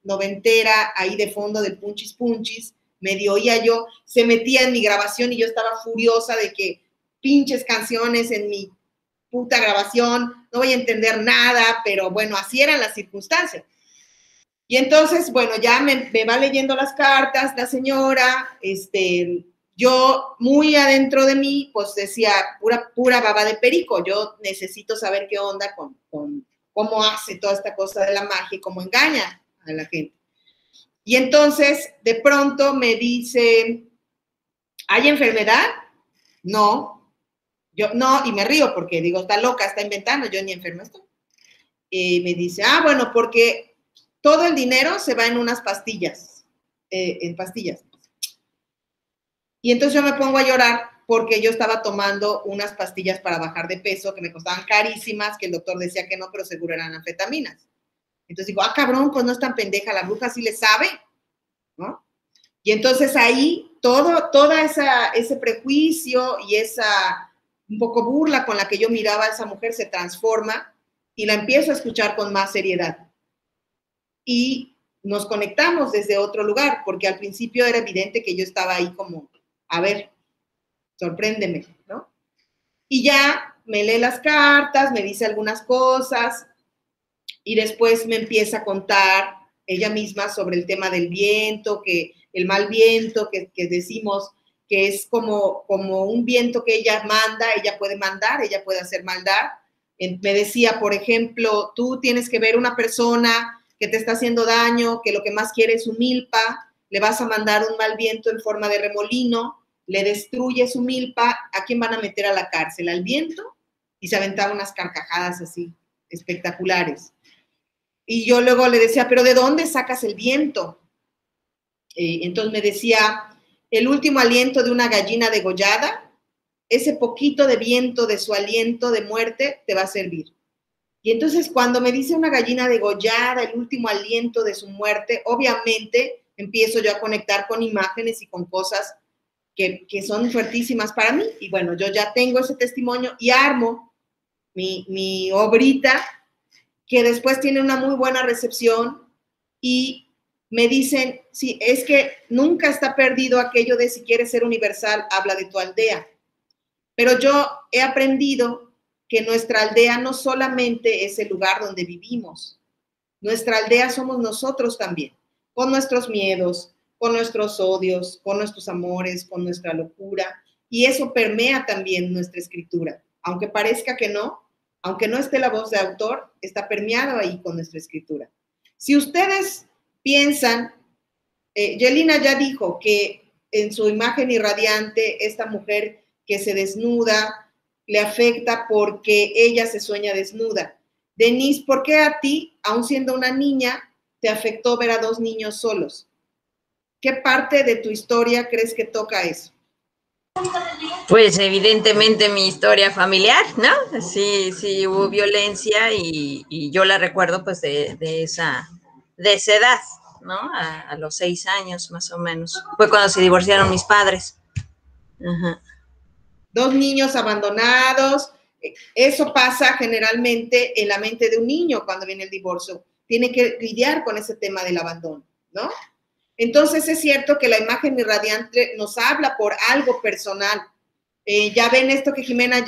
noventera ahí de fondo de Punchis Punchis, medio oía yo, se metía en mi grabación y yo estaba furiosa de que pinches canciones en mi puta grabación, no voy a entender nada, pero bueno, así eran las circunstancias. Y entonces, bueno, ya me va leyendo las cartas la señora, yo muy adentro de mí, pues decía, pura baba de perico, yo necesito saber qué onda con cómo hace toda esta cosa de la magia y cómo engaña a la gente. Y entonces, de pronto me dice, ¿hay enfermedad? No. Yo, no, y me río porque digo, está loca, está inventando, yo ni enferma estoy. Me dice, bueno, porque todo el dinero se va en unas pastillas, en pastillas. Y entonces yo me pongo a llorar porque yo estaba tomando unas pastillas para bajar de peso que me costaban carísimas, que el doctor decía que no, pero seguro eran anfetaminas. Entonces digo, cabrón, pues no es tan pendeja, la bruja sí le sabe, ¿no? Y entonces ahí toda ese prejuicio y esa un poco burla con la que yo miraba a esa mujer se transforma y la empiezo a escuchar con más seriedad. Y nos conectamos desde otro lugar, porque al principio era evidente que yo estaba ahí como, a ver, sorpréndeme, ¿no? Y ya me lee las cartas, me dice algunas cosas, y después me empieza a contar ella misma sobre el tema del viento, que el mal viento, que decimos que es como un viento que ella manda, ella puede mandar, ella puede hacer maldad. Me decía, por ejemplo, tú tienes que ver una persona que te está haciendo daño, que lo que más quiere es su milpa, le vas a mandar un mal viento en forma de remolino, le destruye su milpa, ¿a quién van a meter a la cárcel? ¿Al viento? Y se aventaba unas carcajadas así, espectaculares. Y yo luego le decía, ¿pero de dónde sacas el viento? Entonces me decía, el último aliento de una gallina degollada, ese poquito de viento de su aliento de muerte te va a servir. Y entonces cuando me dice una gallina degollada, el último aliento de su muerte, obviamente empiezo yo a conectar con imágenes y con cosas que son fuertísimas para mí. Y bueno, yo ya tengo ese testimonio y armo mi obrita, que después tiene una muy buena recepción, y me dicen, sí, es que nunca está perdido aquello de si quieres ser universal, habla de tu aldea. Pero yo he aprendido que nuestra aldea no solamente es el lugar donde vivimos, nuestra aldea somos nosotros también, con nuestros miedos, con nuestros odios, con nuestros amores, con nuestra locura, y eso permea también nuestra escritura. Aunque parezca que no, aunque no esté la voz de autor, está permeado ahí con nuestra escritura. Si ustedes piensan, Yelina ya dijo que en su imagen irradiante, esta mujer que se desnuda le afecta porque ella se sueña desnuda. Denise, ¿por qué a ti, aun siendo una niña, te afectó ver a dos niños solos? ¿Qué parte de tu historia crees que toca eso? Pues evidentemente mi historia familiar, ¿no? Sí, sí hubo violencia y yo la recuerdo pues de esa edad, ¿no? A los 6 años más o menos. Fue cuando se divorciaron mis padres. Ajá. Dos niños abandonados, eso pasa generalmente en la mente de un niño cuando viene el divorcio. Tiene que lidiar con ese tema del abandono, ¿no? Entonces es cierto que la imagen irradiante nos habla por algo personal. Ya ven esto que Jimena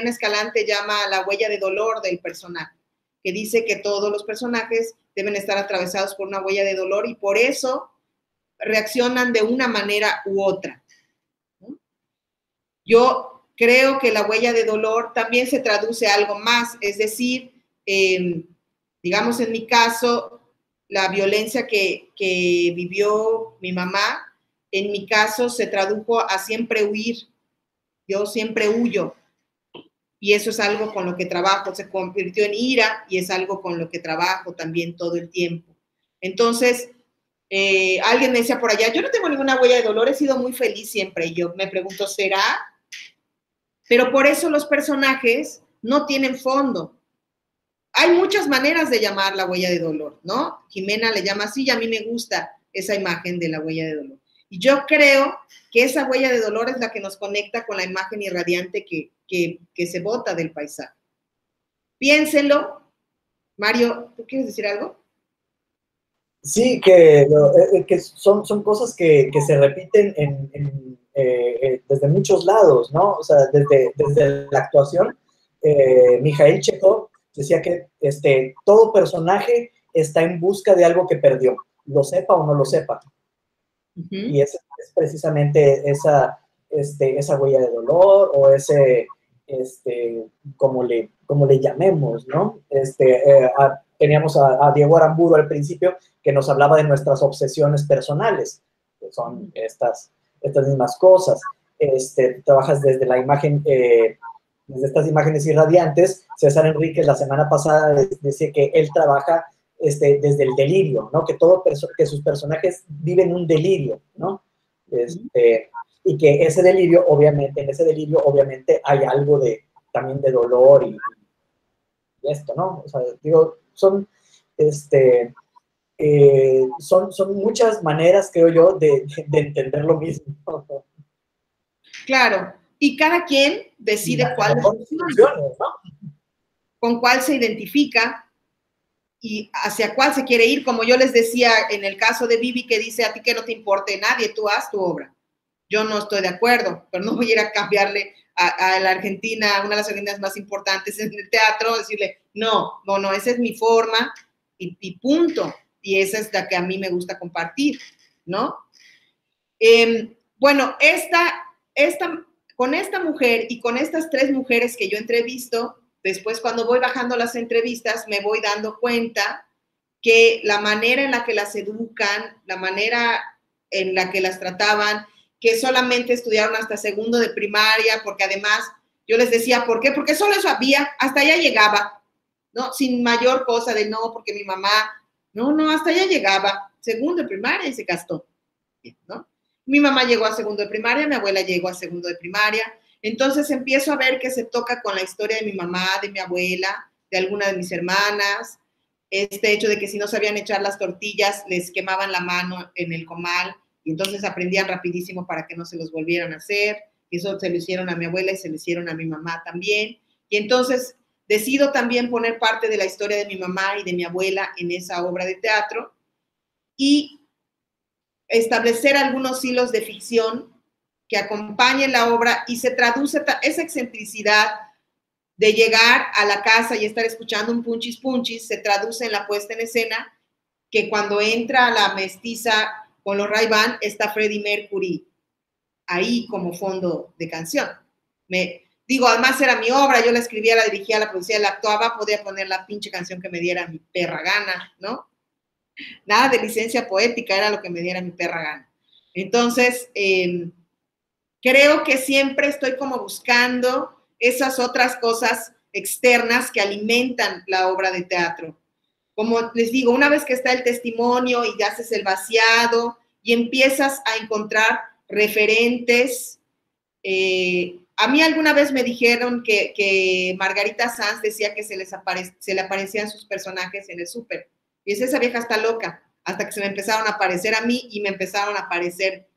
Escalante llama la huella de dolor del personaje, que dice que todos los personajes deben estar atravesados por una huella de dolor y por eso reaccionan de una manera u otra. Yo creo que la huella de dolor también se traduce a algo más, es decir, digamos en mi caso, la violencia que vivió mi mamá, en mi caso se tradujo a siempre huir. Yo siempre huyo y eso es algo con lo que trabajo, se convirtió en ira y es algo con lo que trabajo también todo el tiempo. Entonces, alguien me decía por allá, yo no tengo ninguna huella de dolor, he sido muy feliz siempre. Y yo me pregunto, ¿será? Pero por eso los personajes no tienen fondo. Hay muchas maneras de llamar la huella de dolor, ¿no? Jimena le llama así y a mí me gusta esa imagen de la huella de dolor. Y yo creo que esa huella de dolor es la que nos conecta con la imagen irradiante que se bota del paisaje. Piénsenlo. Mario, ¿tú quieres decir algo? Sí, que son cosas que se repiten desde muchos lados, ¿no? O sea, desde la actuación, Mikhail Chekhov decía que todo personaje está en busca de algo que perdió, lo sepa o no lo sepa. Y es precisamente esa huella de dolor o como le llamemos, ¿no? Teníamos a Diego Aramburu al principio que nos hablaba de nuestras obsesiones personales, que son estas mismas cosas. Trabajas desde la imagen, desde estas imágenes irradiantes. César Enríquez la semana pasada decía que él trabaja desde el delirio, ¿no? Que sus personajes viven un delirio, ¿no? Y que en ese delirio obviamente hay algo también de dolor y esto, ¿no? O sea, digo, son muchas maneras, creo yo, de entender lo mismo. Claro, y cada quien decide con cuál se identifica y hacia cuál se quiere ir, como yo les decía en el caso de Vivi, que dice, a ti que no te importe nadie, tú haz tu obra. Yo no estoy de acuerdo, pero no voy a ir a cambiarle a la Argentina, una de las argentinas más importantes en el teatro, decirle, no, esa es mi forma y punto. Y esa es la que a mí me gusta compartir, ¿no? Bueno, con esta mujer y con estas 3 mujeres que yo entrevisto, después cuando voy bajando las entrevistas me voy dando cuenta que la manera en la que las educan, la manera en la que las trataban, que solamente estudiaron hasta segundo de primaria, porque además yo les decía, ¿por qué? Porque solo eso había, hasta allá llegaba, ¿no? Sin mayor cosa de no, porque mi mamá, no, hasta allá llegaba, segundo de primaria y se gastó, ¿no? Mi mamá llegó a segundo de primaria, mi abuela llegó a segundo de primaria, entonces empiezo a ver que se toca con la historia de mi mamá, de mi abuela, de alguna de mis hermanas, este hecho de que si no sabían echar las tortillas, les quemaban la mano en el comal, y entonces aprendían rapidísimo para que no se los volvieran a hacer. Eso se lo hicieron a mi abuela y se lo hicieron a mi mamá también. Y entonces decido también poner parte de la historia de mi mamá y de mi abuela en esa obra de teatro. y establecer algunos hilos de ficción que acompañen la obra y se traduce esa excentricidad de llegar a la casa y estar escuchando un punchis punchis, se traduce en la puesta en escena, que cuando entra la mestiza con los Ray-Ban está Freddie Mercury ahí como fondo de canción. Digo, además era mi obra, yo la escribía, la dirigía, la producía, la actuaba, podía poner la pinche canción que me diera mi perra gana, ¿no? Nada de licencia poética, era lo que me diera mi perra gana. Entonces, creo que siempre estoy como buscando esas otras cosas externas que alimentan la obra de teatro. Como les digo, una vez que está el testimonio y haces el vaciado y empiezas a encontrar referentes. A mí alguna vez me dijeron que Margarita Sanz decía que se le aparecían sus personajes en el súper. Y esa vieja está loca, hasta que se me empezaron a aparecer a mí y me empezaron a aparecer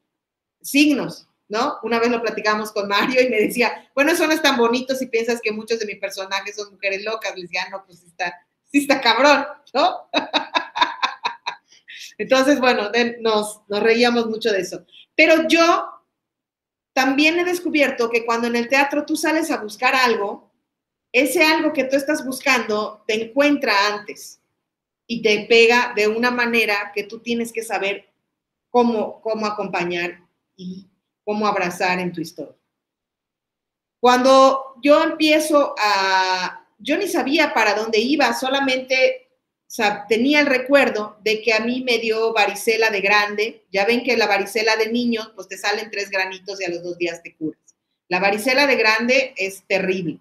signos, ¿no? Una vez lo platicamos con Mario y me decía, bueno, eso no es tan bonito si piensas que muchos de mis personajes son mujeres locas. Le decía, no, pues sí está cabrón, ¿no? Entonces, bueno, nos reíamos mucho de eso. Pero yo también he descubierto que cuando en el teatro tú sales a buscar algo, ese algo que tú estás buscando te encuentra antes y te pega de una manera que tú tienes que saber cómo acompañar y cómo abrazar en tu historia. Cuando yo empiezo yo ni sabía para dónde iba, solamente tenía el recuerdo de que a mí me dio varicela de grande. Ya ven que la varicela de niños, pues te salen 3 granitos y a los 2 días te curas. La varicela de grande es terrible.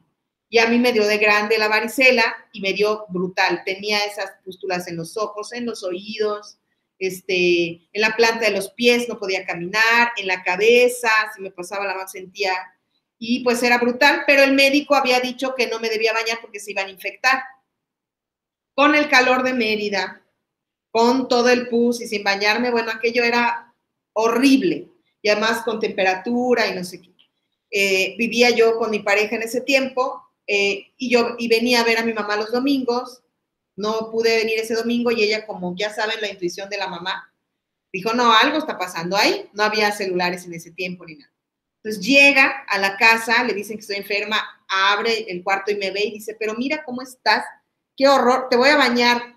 Y a mí me dio de grande la varicela y me dio brutal. Tenía esas pústulas en los ojos, en los oídos, en la planta de los pies no podía caminar, en la cabeza, si me pasaba la mano sentía, y pues era brutal, pero el médico había dicho que no me debía bañar porque se iban a infectar. Con el calor de Mérida, con todo el pus y sin bañarme, bueno, aquello era horrible, y además con temperatura y no sé qué. Vivía yo con mi pareja en ese tiempo, y venía a ver a mi mamá los domingos. No pude venir ese domingo y ella, como ya saben, la intuición de la mamá, dijo, no, algo está pasando ahí. No había celulares en ese tiempo ni nada. Entonces llega a la casa, le dicen que estoy enferma, abre el cuarto y me ve y dice, pero mira cómo estás, qué horror, te voy a bañar.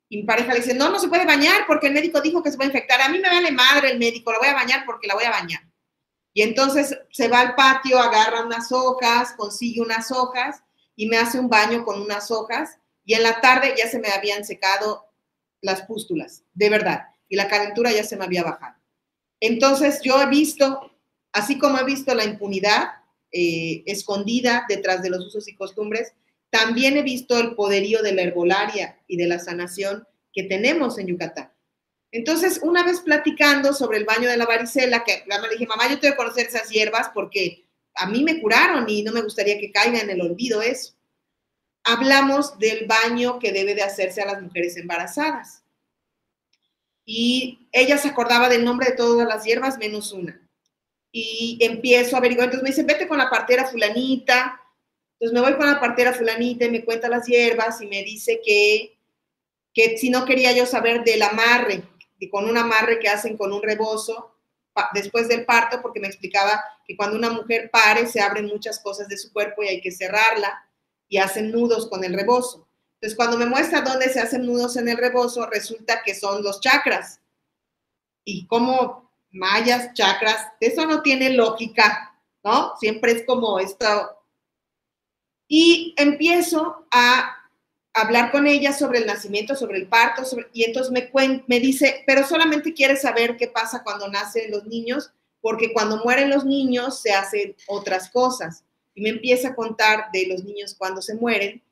Y mi pareja le dice, no se puede bañar porque el médico dijo que se va a infectar. A mí me vale madre el médico, la voy a bañar porque la voy a bañar. Y entonces se va al patio, agarra unas hojas, consigue unas hojas y me hace un baño con unas hojas. Y en la tarde ya se me habían secado las pústulas, de verdad, y la calentura ya se me había bajado. Entonces yo he visto, así como he visto la impunidad escondida detrás de los usos y costumbres, también he visto el poderío de la herbolaria y de la sanación que tenemos en Yucatán. Entonces, una vez platicando sobre el baño de la varicela, que le dije, mamá, yo tengo que conocer esas hierbas porque a mí me curaron y no me gustaría que caiga en el olvido eso. Hablamos del baño que debe de hacerse a las mujeres embarazadas. Y ella se acordaba del nombre de todas las hierbas menos una. Y empiezo a averiguar. Entonces me dice, vete con la partera fulanita. Entonces me voy con la partera fulanita y me cuenta las hierbas y me dice que si no quería yo saber del amarre, con un amarre que hacen con un rebozo después del parto, porque me explicaba que cuando una mujer pare se abren muchas cosas de su cuerpo y hay que cerrarla. Y hacen nudos con el rebozo. Entonces, cuando me muestra dónde se hacen nudos en el rebozo, resulta que son los chakras. Y como mayas, chakras, eso no tiene lógica, ¿no? Siempre es como esto. Y empiezo a hablar con ella sobre el nacimiento, sobre el parto, y entonces me dice, pero solamente quiere saber qué pasa cuando nacen los niños, porque cuando mueren los niños se hacen otras cosas. Y me empieza a contar de los niños cuando se mueren,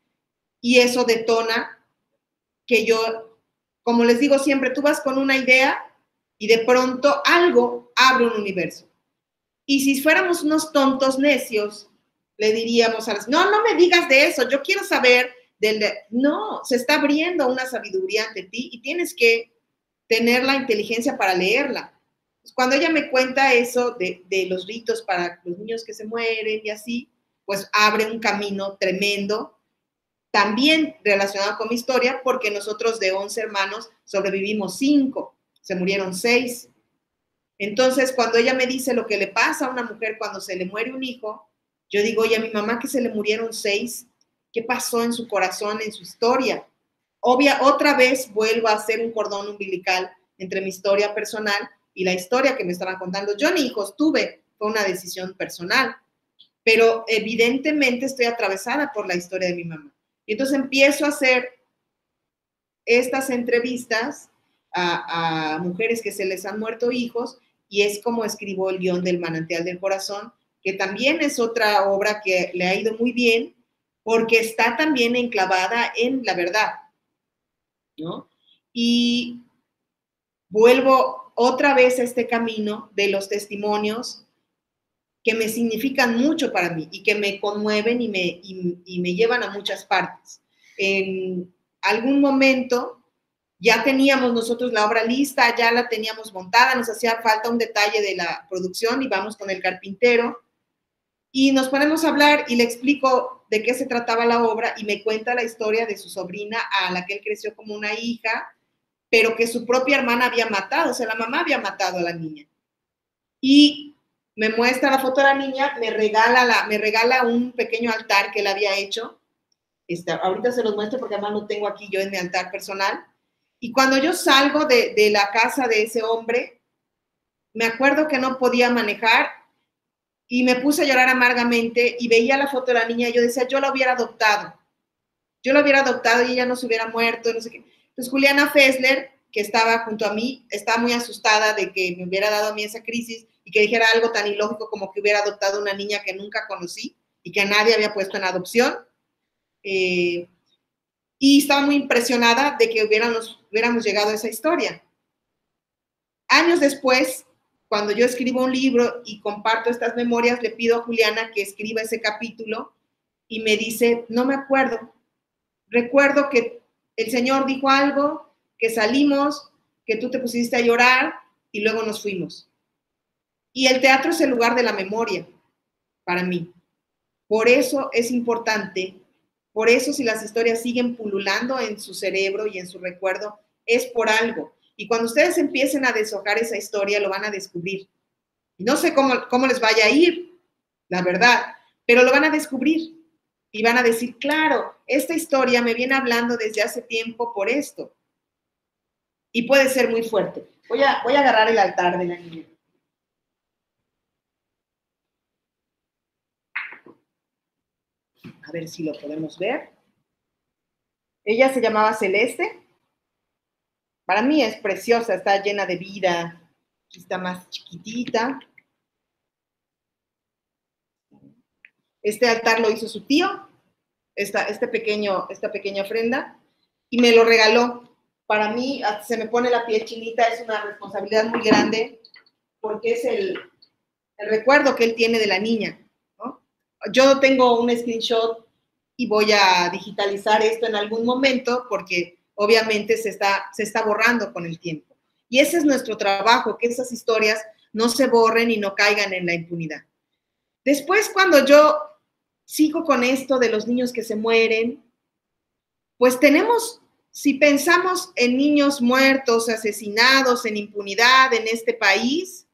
y eso detona que yo, como les digo siempre, tú vas con una idea y de pronto algo abre un universo. Y si fuéramos unos tontos necios, le diríamos a las, no me digas de eso, yo quiero saber no, se está abriendo una sabiduría ante ti y tienes que tener la inteligencia para leerla. Cuando ella me cuenta eso de los ritos para los niños que se mueren y así, pues abre un camino tremendo, también relacionado con mi historia, porque nosotros de 11 hermanos sobrevivimos 5. se murieron 6. Entonces, cuando ella me dice lo que le pasa a una mujer cuando se le muere un hijo, yo digo, oye, a mi mamá que se le murieron 6, ¿qué pasó en su corazón, en su historia? Otra vez vuelvo a hacer un cordón umbilical entre mi historia personal y la historia que me estaban contando. Yo ni hijos tuve, fue una decisión personal, pero evidentemente estoy atravesada por la historia de mi mamá. Y entonces empiezo a hacer estas entrevistas a mujeres que se les han muerto hijos, y es como escribo el guión del Manantial del Corazón, que también es otra obra que le ha ido muy bien, porque está también enclavada en la verdad, ¿no? Y vuelvo otra vez a este camino de los testimonios que me significan mucho para mí y que me conmueven y me llevan a muchas partes. En algún momento ya teníamos nosotros la obra lista, ya la teníamos montada, nos hacía falta un detalle de la producción y vamos con el carpintero y nos ponemos a hablar y le explico de qué se trataba la obra y me cuenta la historia de su sobrina a la que él creció como una hija, pero que su propia hermana había matado, o sea, la mamá había matado a la niña. Y me muestra la foto de la niña, me regala un pequeño altar que él había hecho. Ahorita se los muestro porque además lo tengo aquí yo en mi altar personal. Y cuando yo salgo de la casa de ese hombre, me acuerdo que no podía manejar y me puse a llorar amargamente y veía la foto de la niña y yo decía, yo la hubiera adoptado y ella no se hubiera muerto, no sé qué. Entonces Juliana Fessler, que estaba junto a mí, estaba muy asustada de que me hubiera dado a mí esa crisis y que dijera algo tan ilógico como que hubiera adoptado una niña que nunca conocí y que nadie había puesto en adopción. Y estaba muy impresionada de que hubiéramos llegado a esa historia. Años después, cuando yo escribo un libro y comparto estas memorias, le pido a Juliana que escriba ese capítulo y me dice, no me acuerdo. Recuerdo que el Señor dijo algo, que salimos, que tú te pusiste a llorar y luego nos fuimos. Y el teatro es el lugar de la memoria para mí. Por eso es importante, por eso si las historias siguen pululando en su cerebro y en su recuerdo, es por algo. Y cuando ustedes empiecen a deshojar esa historia, lo van a descubrir. No sé cómo les vaya a ir, la verdad, pero lo van a descubrir. Y van a decir, claro, esta historia me viene hablando desde hace tiempo por esto. Y puede ser muy fuerte. Voy a agarrar el altar de la niña. A ver si lo podemos ver. Ella se llamaba Celeste. Para mí es preciosa, está llena de vida. Aquí está más chiquitita. Este altar lo hizo su tío, esta pequeña ofrenda, y me lo regaló. Para mí, se me pone la piel chinita, es una responsabilidad muy grande, porque es el recuerdo que él tiene de la niña, ¿no? Yo tengo un screenshot y voy a digitalizar esto en algún momento, porque obviamente se está borrando con el tiempo. Y ese es nuestro trabajo, que esas historias no se borren y no caigan en la impunidad. Después, cuando yo sigo con esto de los niños que se mueren, pues tenemos, si pensamos en niños muertos, asesinados, en impunidad en este país,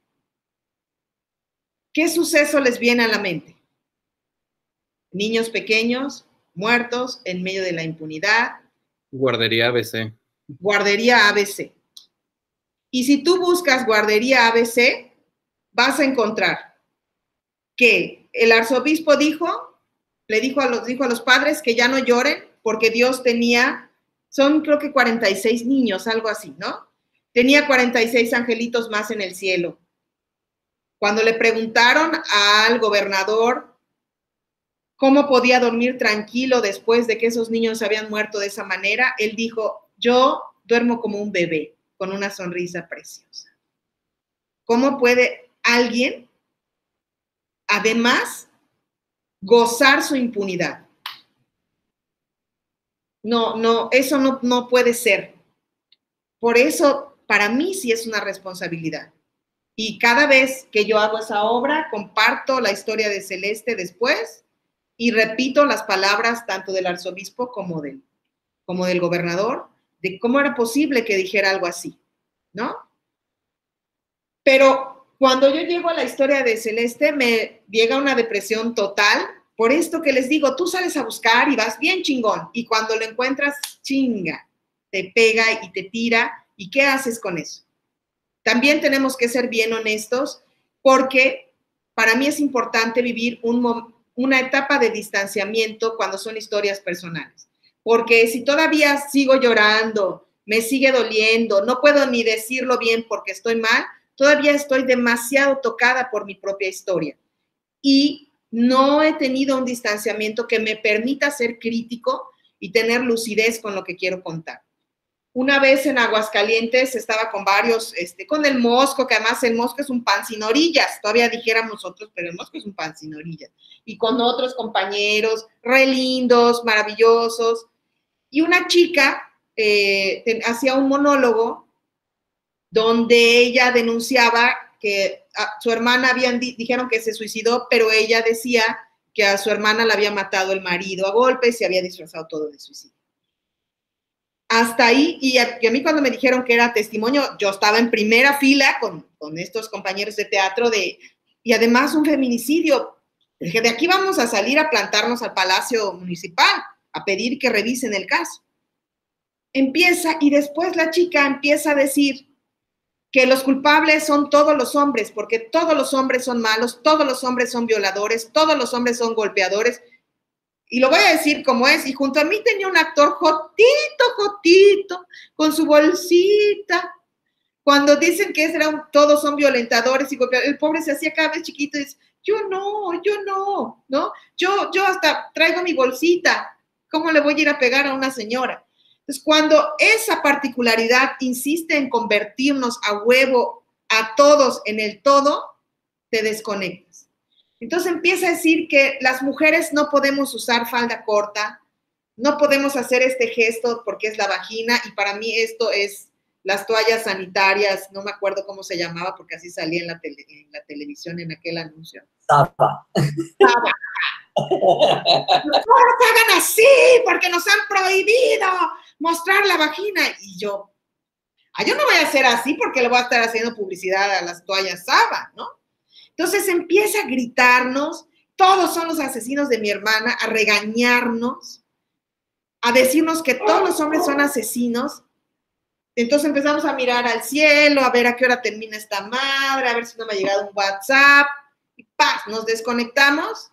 ¿qué suceso les viene a la mente? Niños pequeños, muertos en medio de la impunidad. Guardería ABC. Guardería ABC. Y si tú buscas guardería ABC, vas a encontrar que el arzobispo dijo a los padres que ya no lloren porque Dios tenía, son creo que 46 niños, algo así, ¿no? Tenía 46 angelitos más en el cielo. Cuando le preguntaron al gobernador cómo podía dormir tranquilo después de que esos niños habían muerto de esa manera, él dijo, yo duermo como un bebé, con una sonrisa preciosa. ¿Cómo puede alguien, además, gozar su impunidad? No, eso no puede ser. Por eso, para mí sí es una responsabilidad. Y cada vez que yo hago esa obra, comparto la historia de Celeste después y repito las palabras tanto del arzobispo como del gobernador, de cómo era posible que dijera algo así, ¿no? Pero cuando yo llego a la historia de Celeste, me llega una depresión total. Por esto que les digo, tú sales a buscar y vas bien chingón. Y cuando lo encuentras, chinga, te pega y te tira. ¿Y qué haces con eso? También tenemos que ser bien honestos porque para mí es importante vivir una etapa de distanciamiento cuando son historias personales. Porque si todavía sigo llorando, me sigue doliendo, no puedo ni decirlo bien porque estoy mal, todavía estoy demasiado tocada por mi propia historia. Y no he tenido un distanciamiento que me permita ser crítico y tener lucidez con lo que quiero contar. Una vez en Aguascalientes estaba con varios, con el Mosco, que además el Mosco es un pan sin orillas, todavía dijéramos nosotros, pero el Mosco es un pan sin orillas. Y con otros compañeros, re lindos, maravillosos. Y una chica hacía un monólogo donde ella denunciaba que a su hermana dijeron que se suicidó, pero ella decía que a su hermana la había matado el marido a golpes y había disfrazado todo de suicidio. Hasta ahí, y a mí cuando me dijeron que era testimonio, yo estaba en primera fila con estos compañeros de teatro y además un feminicidio. Dije, de aquí vamos a salir a plantarnos al Palacio Municipal, a pedir que revisen el caso. Empieza, y después la chica empieza a decir que los culpables son todos los hombres, porque todos los hombres son malos, todos los hombres son violadores, todos los hombres son golpeadores. Y lo voy a decir como es, y junto a mí tenía un actor jotito, con su bolsita. Cuando dicen que todos son violentadores y golpeadores, el pobre se hacía cada vez chiquito y dice, yo no, ¿no? Yo hasta traigo mi bolsita, ¿cómo le voy a ir a pegar a una señora? Entonces, cuando esa particularidad insiste en convertirnos a huevo a todos en el todo, te desconectas. Entonces empieza a decir que las mujeres no podemos usar falda corta, no podemos hacer este gesto porque es la vagina, y para mí esto es las toallas sanitarias, no me acuerdo cómo se llamaba porque así salía en la televisión en aquel anuncio. Zapa. No hagan así porque nos han prohibido mostrar la vagina. Y yo no voy a hacer así porque le voy a estar haciendo publicidad a las toallas Saba, ¿no? Entonces empieza a gritarnos, todos son los asesinos de mi hermana, a regañarnos, a decirnos que todos los hombres son asesinos. Entonces empezamos a mirar al cielo, a ver a qué hora termina esta madre, a ver si no me ha llegado un WhatsApp, y ¡paz! Nos desconectamos,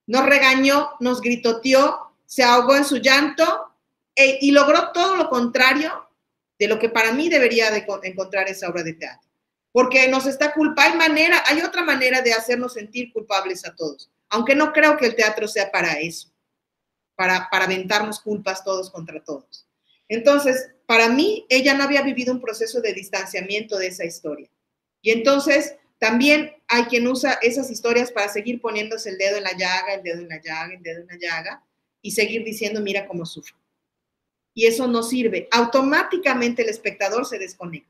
nos regañó, nos gritoteó, se ahogó en su llanto y logró todo lo contrario de lo que para mí debería de encontrar esa obra de teatro. Porque nos está culpando, hay otra manera de hacernos sentir culpables a todos, aunque no creo que el teatro sea para eso, para aventarnos culpas todos contra todos. Entonces, para mí, ella no había vivido un proceso de distanciamiento de esa historia. Y entonces, también hay quien usa esas historias para seguir poniéndose el dedo en la llaga, el dedo en la llaga, el dedo en la llaga, y seguir diciendo, mira cómo sufro. Y eso no sirve. Automáticamente el espectador se desconecta.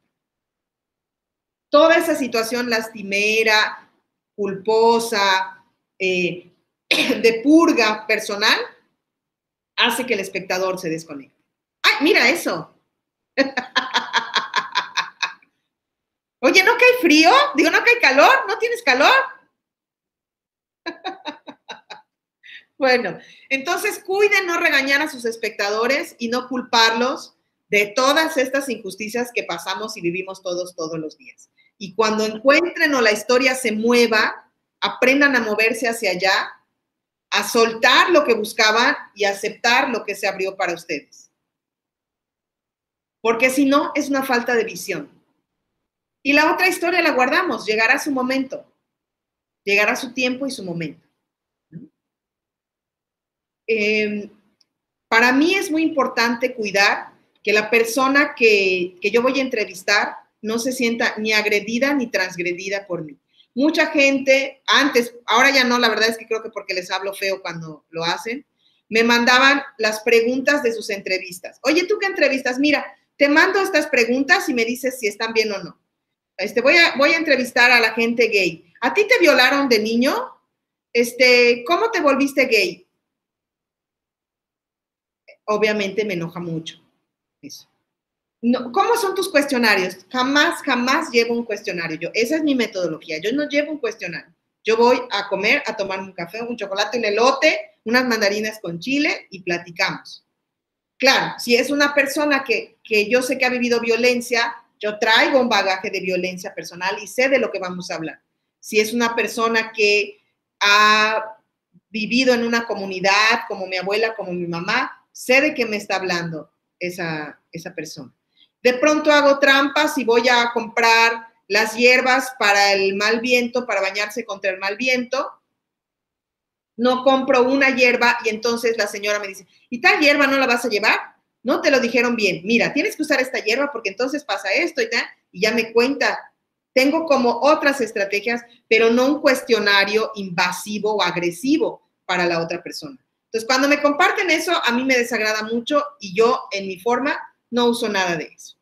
Toda esa situación lastimera, culposa, de purga personal, hace que el espectador se desconecte. ¡Ay, mira eso! Oye, ¿no cae frío? Digo, ¿no cae calor? ¿No tienes calor? Bueno, entonces cuiden no regañar a sus espectadores y no culparlos de todas estas injusticias que pasamos y vivimos todos los días. Y cuando encuentren o la historia se mueva, aprendan a moverse hacia allá, a soltar lo que buscaban y a aceptar lo que se abrió para ustedes. Porque si no, es una falta de visión. Y la otra historia la guardamos, llegará su momento, llegará su tiempo y su momento. Para mí es muy importante cuidar que la persona que yo voy a entrevistar no se sienta ni agredida ni transgredida por mí. Mucha gente, antes, ahora ya no, la verdad es que creo que porque les hablo feo cuando lo hacen, me mandaban las preguntas de sus entrevistas. Oye, ¿tú qué entrevistas? Mira, te mando estas preguntas y me dices si están bien o no. Voy a entrevistar a la gente gay. ¿A ti te violaron de niño? ¿Cómo te volviste gay? Obviamente me enoja mucho eso. No, ¿cómo son tus cuestionarios? Jamás llevo un cuestionario. Esa es mi metodología. Yo no llevo un cuestionario. Yo voy a comer, a tomar un café, un chocolate, un elote, unas mandarinas con chile y platicamos. Claro, si es una persona que yo sé que ha vivido violencia, yo traigo un bagaje de violencia personal y sé de lo que vamos a hablar. Si es una persona que ha vivido en una comunidad como mi abuela, como mi mamá, sé de qué me está hablando esa persona. De pronto hago trampas y voy a comprar las hierbas para el mal viento, para bañarse contra el mal viento. No compro una hierba y entonces la señora me dice, ¿y tal hierba no la vas a llevar? No te lo dijeron bien. Mira, tienes que usar esta hierba porque entonces pasa esto y tal. Y ya me cuenta. Tengo como otras estrategias, pero no un cuestionario invasivo o agresivo para la otra persona. Entonces, cuando me comparten eso, a mí me desagrada mucho y yo, en mi forma, no uso nada de eso.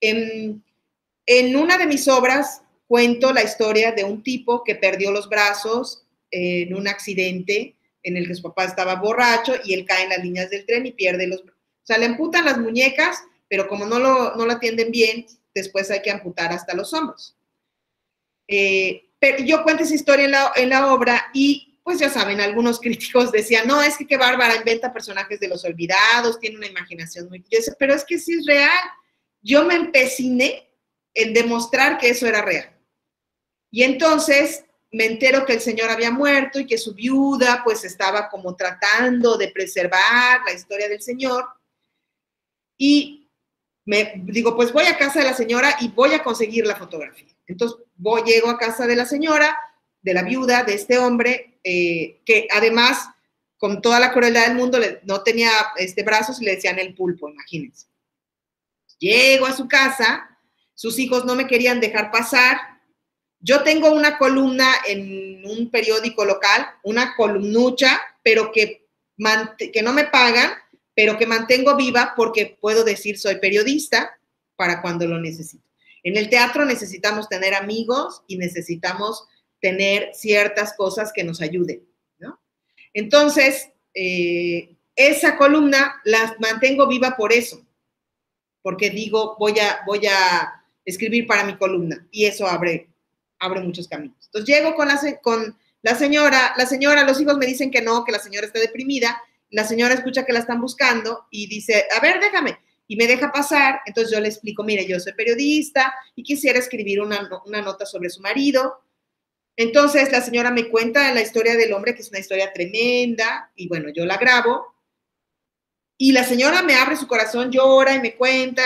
En una de mis obras cuento la historia de un tipo que perdió los brazos en un accidente en el que su papá estaba borracho y él cae en las líneas del tren y pierde los brazos. O sea, le amputan las muñecas, pero como no lo atienden bien, después hay que amputar hasta los hombros. Pero yo cuento esa historia en la obra y, pues ya saben, algunos críticos decían, no, es que qué bárbara, inventa personajes de los olvidados, tiene una imaginación muy... Pero es que sí es real. Yo me empeciné en demostrar que eso era real. Y entonces me entero que el señor había muerto y que su viuda pues estaba como tratando de preservar la historia del señor. Y me digo, pues voy a casa de la señora y voy a conseguir la fotografía. Entonces llego a casa de la señora, de la viuda, de este hombre, que además, con toda la crueldad del mundo, no tenía brazos y le decían el pulpo, imagínense. Llego a su casa, sus hijos no me querían dejar pasar. Yo tengo una columna en un periódico local, una columnucha, pero que no me pagan, pero que mantengo viva porque puedo decir soy periodista para cuando lo necesito. En el teatro necesitamos tener amigos y necesitamos tener ciertas cosas que nos ayuden, ¿no? Entonces, esa columna la mantengo viva por eso, porque digo, voy a escribir para mi columna y eso abre muchos caminos. Entonces llego con la señora, los hijos me dicen que no, que la señora está deprimida, la señora escucha que la están buscando y dice, a ver, déjame, y me deja pasar. Entonces yo le explico, mire, yo soy periodista y quisiera escribir una nota sobre su marido. Entonces la señora me cuenta la historia del hombre, que es una historia tremenda, y bueno, yo la grabo. Y la señora me abre su corazón, llora y me cuenta,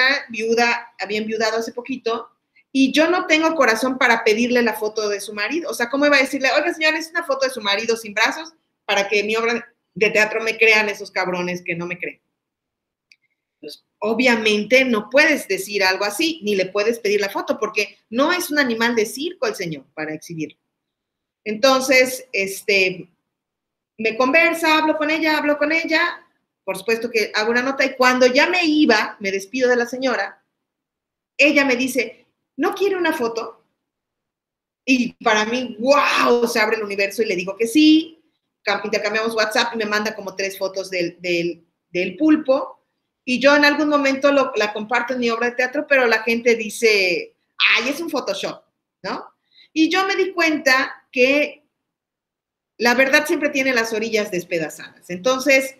había enviudado hace poquito, y yo no tengo corazón para pedirle la foto de su marido. O sea, ¿cómo iba a decirle, oiga, señora, es una foto de su marido sin brazos para que mi obra de teatro me crean esos cabrones que no me creen? Pues, obviamente no puedes decir algo así, ni le puedes pedir la foto, porque no es un animal de circo el señor para exhibirlo. Entonces, me conversa, hablo con ella, por supuesto que hago una nota, y cuando ya me despido de la señora, ella me dice, ¿no quiere una foto? Y para mí, wow, se abre el universo y le digo que sí, intercambiamos WhatsApp y me manda como 3 fotos del pulpo, y yo en algún momento la comparto en mi obra de teatro, pero la gente dice, ay, es un Photoshop, ¿no? Y yo me di cuenta que la verdad siempre tiene las orillas despedazadas. Entonces,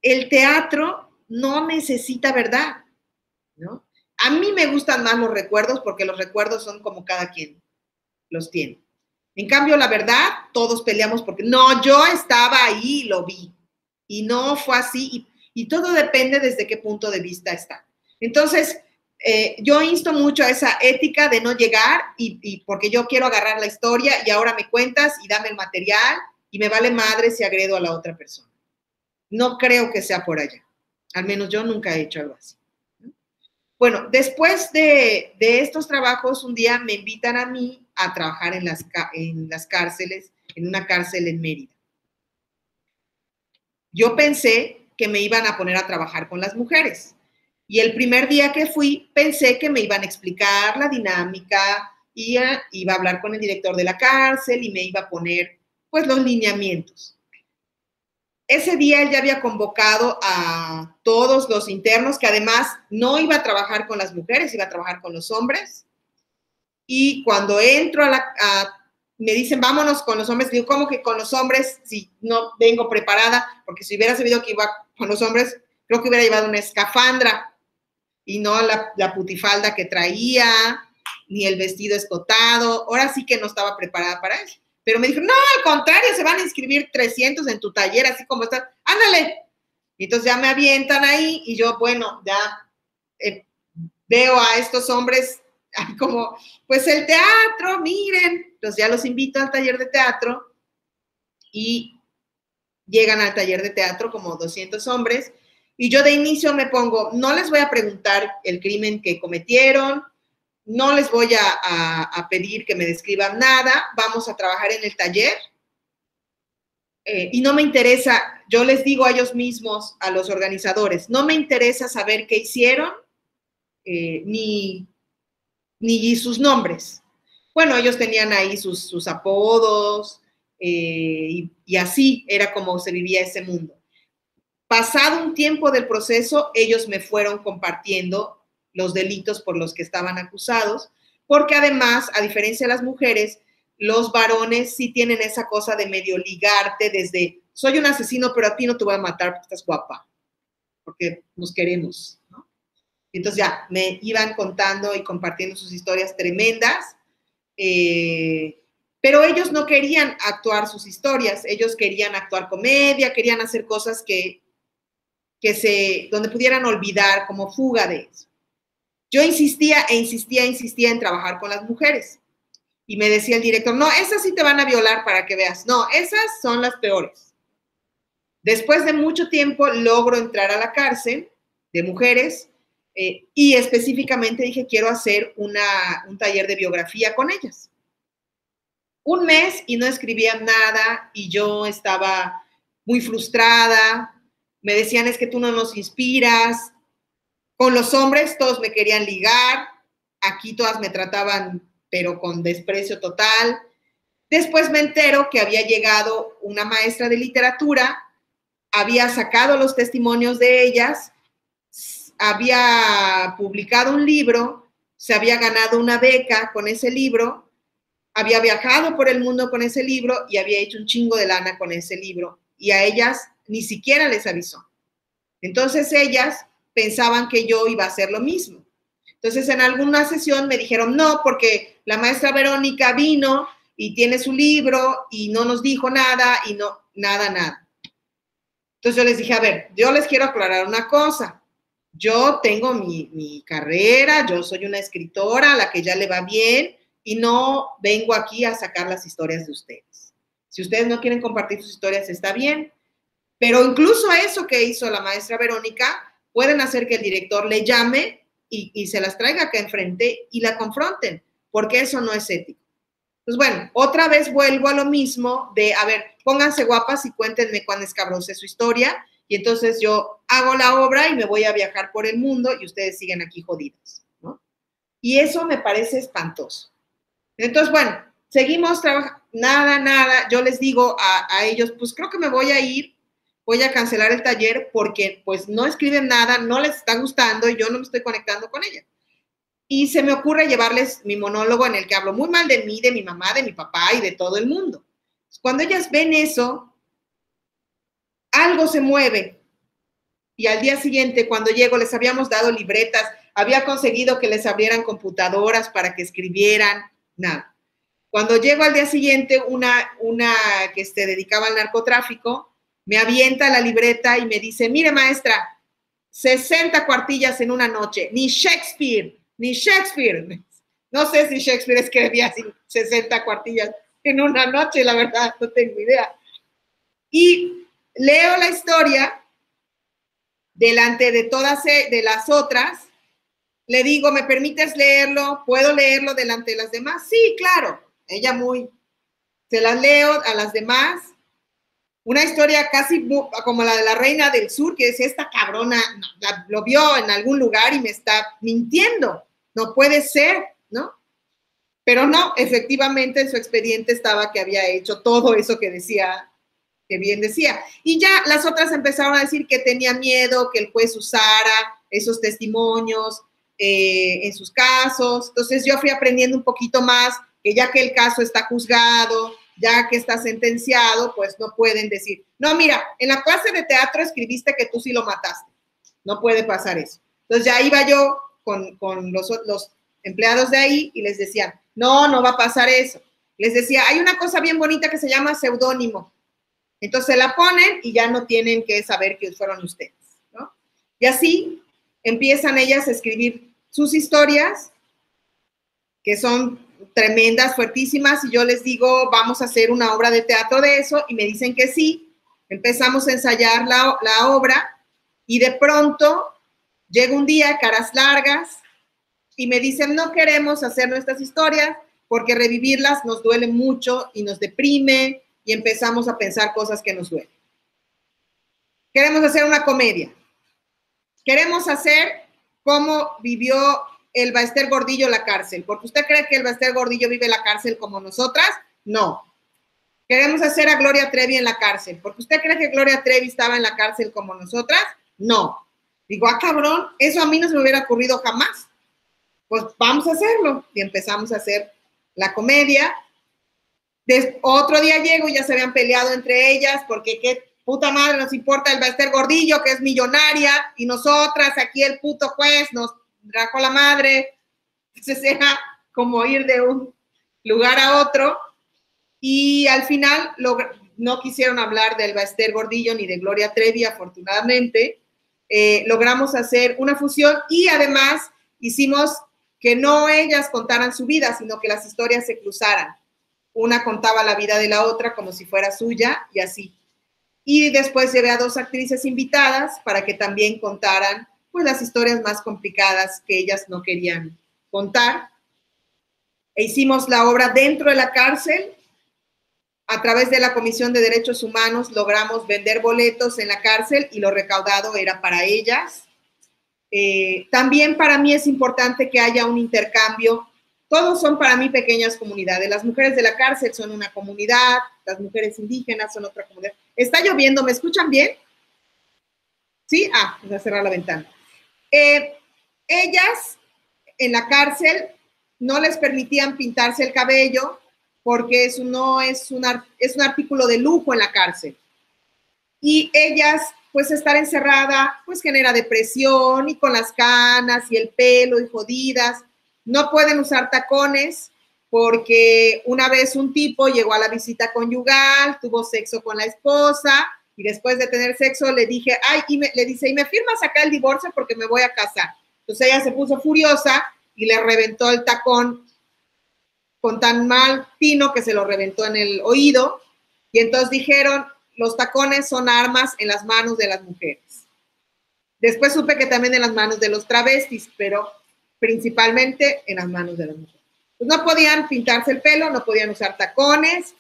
el teatro no necesita verdad, ¿no? A mí me gustan más los recuerdos porque los recuerdos son como cada quien los tiene. En cambio, la verdad, todos peleamos porque no, yo estaba ahí, lo vi. Y no fue así. Y todo depende desde qué punto de vista está. Entonces, yo insto mucho a esa ética de no llegar y porque yo quiero agarrar la historia y ahora me cuentas y dame el material y me vale madre si agredo a la otra persona. No creo que sea por allá. Al menos yo nunca he hecho algo así. Bueno, después de estos trabajos, un día me invitan a mí a trabajar en las cárceles, en una cárcel en Mérida. Yo pensé que me iban a poner a trabajar con las mujeres. Y el primer día que fui, pensé que me iban a explicar la dinámica, iba a hablar con el director de la cárcel y me iba a poner, pues, los lineamientos. Ese día él ya había convocado a todos los internos, que además no iba a trabajar con las mujeres, iba a trabajar con los hombres. Y cuando entro me dicen, vámonos con los hombres. Digo, ¿cómo que con los hombres? Si no vengo preparada, porque si hubiera sabido que iba con los hombres, creo que hubiera llevado una escafandra y no la putifalda que traía, ni el vestido escotado. Ahora sí que no estaba preparada para eso. Pero me dijeron, no, al contrario, se van a inscribir 300 en tu taller, así como estás. Ándale. Y entonces ya me avientan ahí y yo, bueno, ya veo a estos hombres como, pues el teatro, miren. Entonces ya los invito al taller de teatro y llegan al taller de teatro como 200 hombres y yo de inicio me pongo, no les voy a preguntar el crimen que cometieron, no les voy a pedir que me describan nada, vamos a trabajar en el taller y no me interesa, yo les digo a ellos mismos, a los organizadores, no me interesa saber qué hicieron, ni sus nombres. Bueno, ellos tenían ahí sus apodos y así era como se vivía ese mundo. Pasado un tiempo del proceso, ellos me fueron compartiendo los delitos por los que estaban acusados, porque además, a diferencia de las mujeres, los varones sí tienen esa cosa de medio ligarte desde, soy un asesino, pero a ti no te voy a matar porque estás guapa, porque nos queremos, ¿no? Entonces ya me iban contando y compartiendo sus historias tremendas, pero ellos no querían actuar sus historias, ellos querían actuar comedia, querían hacer cosas donde pudieran olvidar como fuga de eso. Yo insistía en trabajar con las mujeres. Y me decía el director, no, esas sí te van a violar para que veas. No, esas son las peores. Después de mucho tiempo logro entrar a la cárcel de mujeres y específicamente dije, quiero hacer un taller de biografía con ellas. Un mes y no escribían nada y yo estaba muy frustrada. Me decían, es que tú no nos inspiras. Con los hombres todos me querían ligar. Aquí todas me trataban, pero con desprecio total. Después me entero que había llegado una maestra de literatura, había sacado los testimonios de ellas, había publicado un libro, se había ganado una beca con ese libro, había viajado por el mundo con ese libro y había hecho un chingo de lana con ese libro. Y a ellas ni siquiera les avisó. Entonces ellas pensaban que yo iba a hacer lo mismo. Entonces en alguna sesión me dijeron, no, porque la maestra Verónica vino y tiene su libro y no nos dijo nada y no, nada. Entonces yo les dije, a ver, yo les quiero aclarar una cosa. Yo tengo mi carrera, yo soy una escritora a la que ya le va bien y no vengo aquí a sacar las historias de ustedes. Si ustedes no quieren compartir sus historias, está bien. Pero incluso eso que hizo la maestra Verónica, pueden hacer que el director le llame y se las traiga acá enfrente y la confronten, porque eso no es ético. Pues bueno, otra vez vuelvo a lo mismo de, a ver, pónganse guapas y cuéntenme cuán escabrosa es su historia, y entonces yo hago la obra y me voy a viajar por el mundo y ustedes siguen aquí jodidas, ¿no? Y eso me parece espantoso. Entonces, bueno, seguimos trabajando, nada, yo les digo a ellos, pues creo que me voy a ir, voy a cancelar el taller porque pues no escriben nada, no les está gustando y yo no me estoy conectando con ella. Y se me ocurre llevarles mi monólogo en el que hablo muy mal de mí, de mi mamá, de mi papá y de todo el mundo. Cuando ellas ven eso, algo se mueve. Y al día siguiente, cuando llego, les habíamos dado libretas, había conseguido que les abrieran computadoras para que escribieran, nada. Cuando llego al día siguiente, una que se dedicaba al narcotráfico, me avienta la libreta y me dice, mire maestra, 60 cuartillas en una noche, ni Shakespeare. No sé si Shakespeare escribía 60 cuartillas en una noche, la verdad, no tengo idea. Y leo la historia delante de todas de las otras, le digo, ¿me permites leerlo? ¿Puedo leerlo delante de las demás? Sí, claro. Ella se las leo a las demás. Una historia casi como la de la Reina del Sur, que decía, esta cabrona lo vio en algún lugar y me está mintiendo. No puede ser, ¿no? Pero no, efectivamente en su expediente estaba que había hecho todo eso que decía que bien decía. Y ya las otras empezaron a decir que tenía miedo que el juez usara esos testimonios en sus casos. Entonces yo fui aprendiendo un poquito más que ya que el caso está juzgado, ya que está sentenciado, pues no pueden decir, no, mira, en la clase de teatro escribiste que tú sí lo mataste. No puede pasar eso. Entonces ya iba yo con los empleados de ahí y les decían, no, no va a pasar eso. Les decía, hay una cosa bien bonita que se llama seudónimo. Entonces la ponen y ya no tienen que saber que fueron ustedes, ¿no? Y así empiezan ellas a escribir sus historias, que son tremendas, fuertísimas, y yo les digo, vamos a hacer una obra de teatro de eso, y me dicen que sí. Empezamos a ensayar la obra, y de pronto llega un día, caras largas, y me dicen, no queremos hacer nuestras historias, porque revivirlas nos duele mucho y nos deprime, y empezamos a pensar cosas que nos duelen. Queremos hacer una comedia. Queremos hacer cómo vivió el Baester Gordillo la cárcel. ¿Porque usted cree que el Baester Gordillo vive la cárcel como nosotras? No. Queremos hacer a Gloria Trevi en la cárcel. ¿Porque usted cree que Gloria Trevi estaba en la cárcel como nosotras? No. Digo, cabrón, eso a mí no se me hubiera ocurrido jamás. Pues vamos a hacerlo. Y empezamos a hacer la comedia. Otro día llego y ya se habían peleado entre ellas porque qué puta madre nos importa el Baester Gordillo, que es millonaria, y nosotras aquí el puto juez nos trajo la madre. Entonces era como ir de un lugar a otro, y al final no quisieron hablar del Baester Gordillo ni de Gloria Trevi, afortunadamente. Logramos hacer una fusión y además hicimos que no ellas contaran su vida, sino que las historias se cruzaran. Una contaba la vida de la otra como si fuera suya y así. Y después llevé a 2 actrices invitadas para que también contaran pues las historias más complicadas que ellas no querían contar. E hicimos la obra dentro de la cárcel. A través de la Comisión de Derechos Humanos logramos vender boletos en la cárcel y lo recaudado era para ellas. También para mí es importante que haya un intercambio. Todos son para mí pequeñas comunidades. Las mujeres de la cárcel son una comunidad, las mujeres indígenas son otra comunidad. Está lloviendo, ¿me escuchan bien? ¿Sí? Voy a cerrar la ventana. Ellas en la cárcel no les permitían pintarse el cabello porque eso no es un artículo de lujo en la cárcel. Y ellas, pues estar encerrada, pues genera depresión y con las canas y el pelo y jodidas. No pueden usar tacones porque una vez un tipo llegó a la visita conyugal, tuvo sexo con la esposa y después de tener sexo le dije, le dice, ¿y me firmas acá el divorcio porque me voy a casar? Entonces ella se puso furiosa y le reventó el tacón con tan mal tino que se lo reventó en el oído, y entonces dijeron, los tacones son armas en las manos de las mujeres. Después supe que también en las manos de los travestis, pero principalmente en las manos de las mujeres. Pues no podían pintarse el pelo, no podían usar tacones,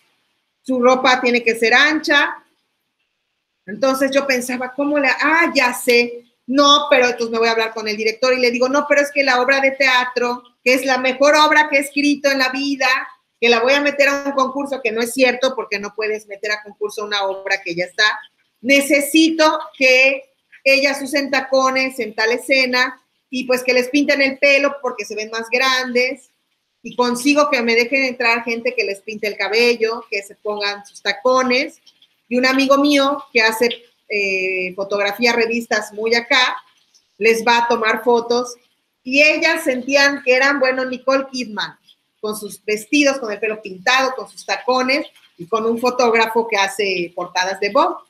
su ropa tiene que ser ancha. Entonces yo pensaba, ya sé, no, pero entonces me voy a hablar con el director y le digo, no, pero es que la obra de teatro, que es la mejor obra que he escrito en la vida, que la voy a meter a un concurso, que no es cierto, porque no puedes meter a concurso una obra que ya está. Necesito que ellas usen tacones en tal escena y pues que les pinten el pelo porque se ven más grandes, y consigo que me dejen entrar gente que les pinte el cabello, que se pongan sus tacones, y un amigo mío que hace fotografía, revistas muy acá, les va a tomar fotos, y ellas sentían que eran, Nicole Kidman, con sus vestidos, con el pelo pintado, con sus tacones, y con un fotógrafo que hace portadas de Vogue.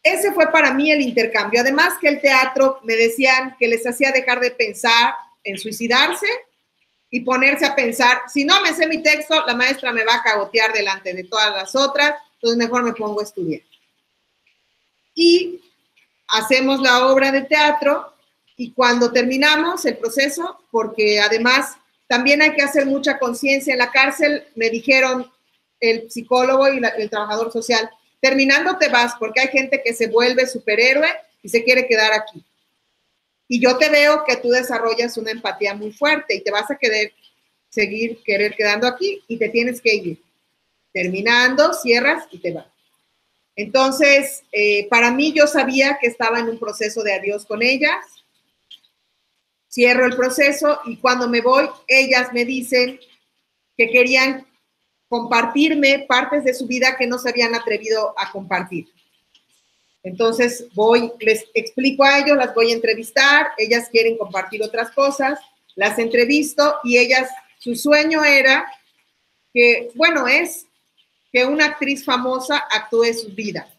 Ese fue para mí el intercambio. Además que el teatro me decían que les hacía dejar de pensar en suicidarse y ponerse a pensar, si no me sé mi texto, la maestra me va a cagotear delante de todas las otras, entonces mejor me pongo a estudiar. Y hacemos la obra de teatro, y cuando terminamos el proceso, porque además también hay que hacer mucha conciencia en la cárcel, me dijeron el psicólogo y el trabajador social, terminando te vas, porque hay gente que se vuelve superhéroe y se quiere quedar aquí. Y yo te veo que tú desarrollas una empatía muy fuerte y te vas a querer quedando aquí y te tienes que ir. Terminando, cierras y te vas. Entonces, para mí yo sabía que estaba en un proceso de adiós con ellas. Cierro el proceso y cuando me voy, ellas me dicen que querían compartirme partes de su vida que no se habían atrevido a compartir. Entonces voy, les explico a ellos, las voy a entrevistar, ellas quieren compartir otras cosas, las entrevisto y ellas, su sueño era que, bueno, es que una actriz famosa actúe su vida.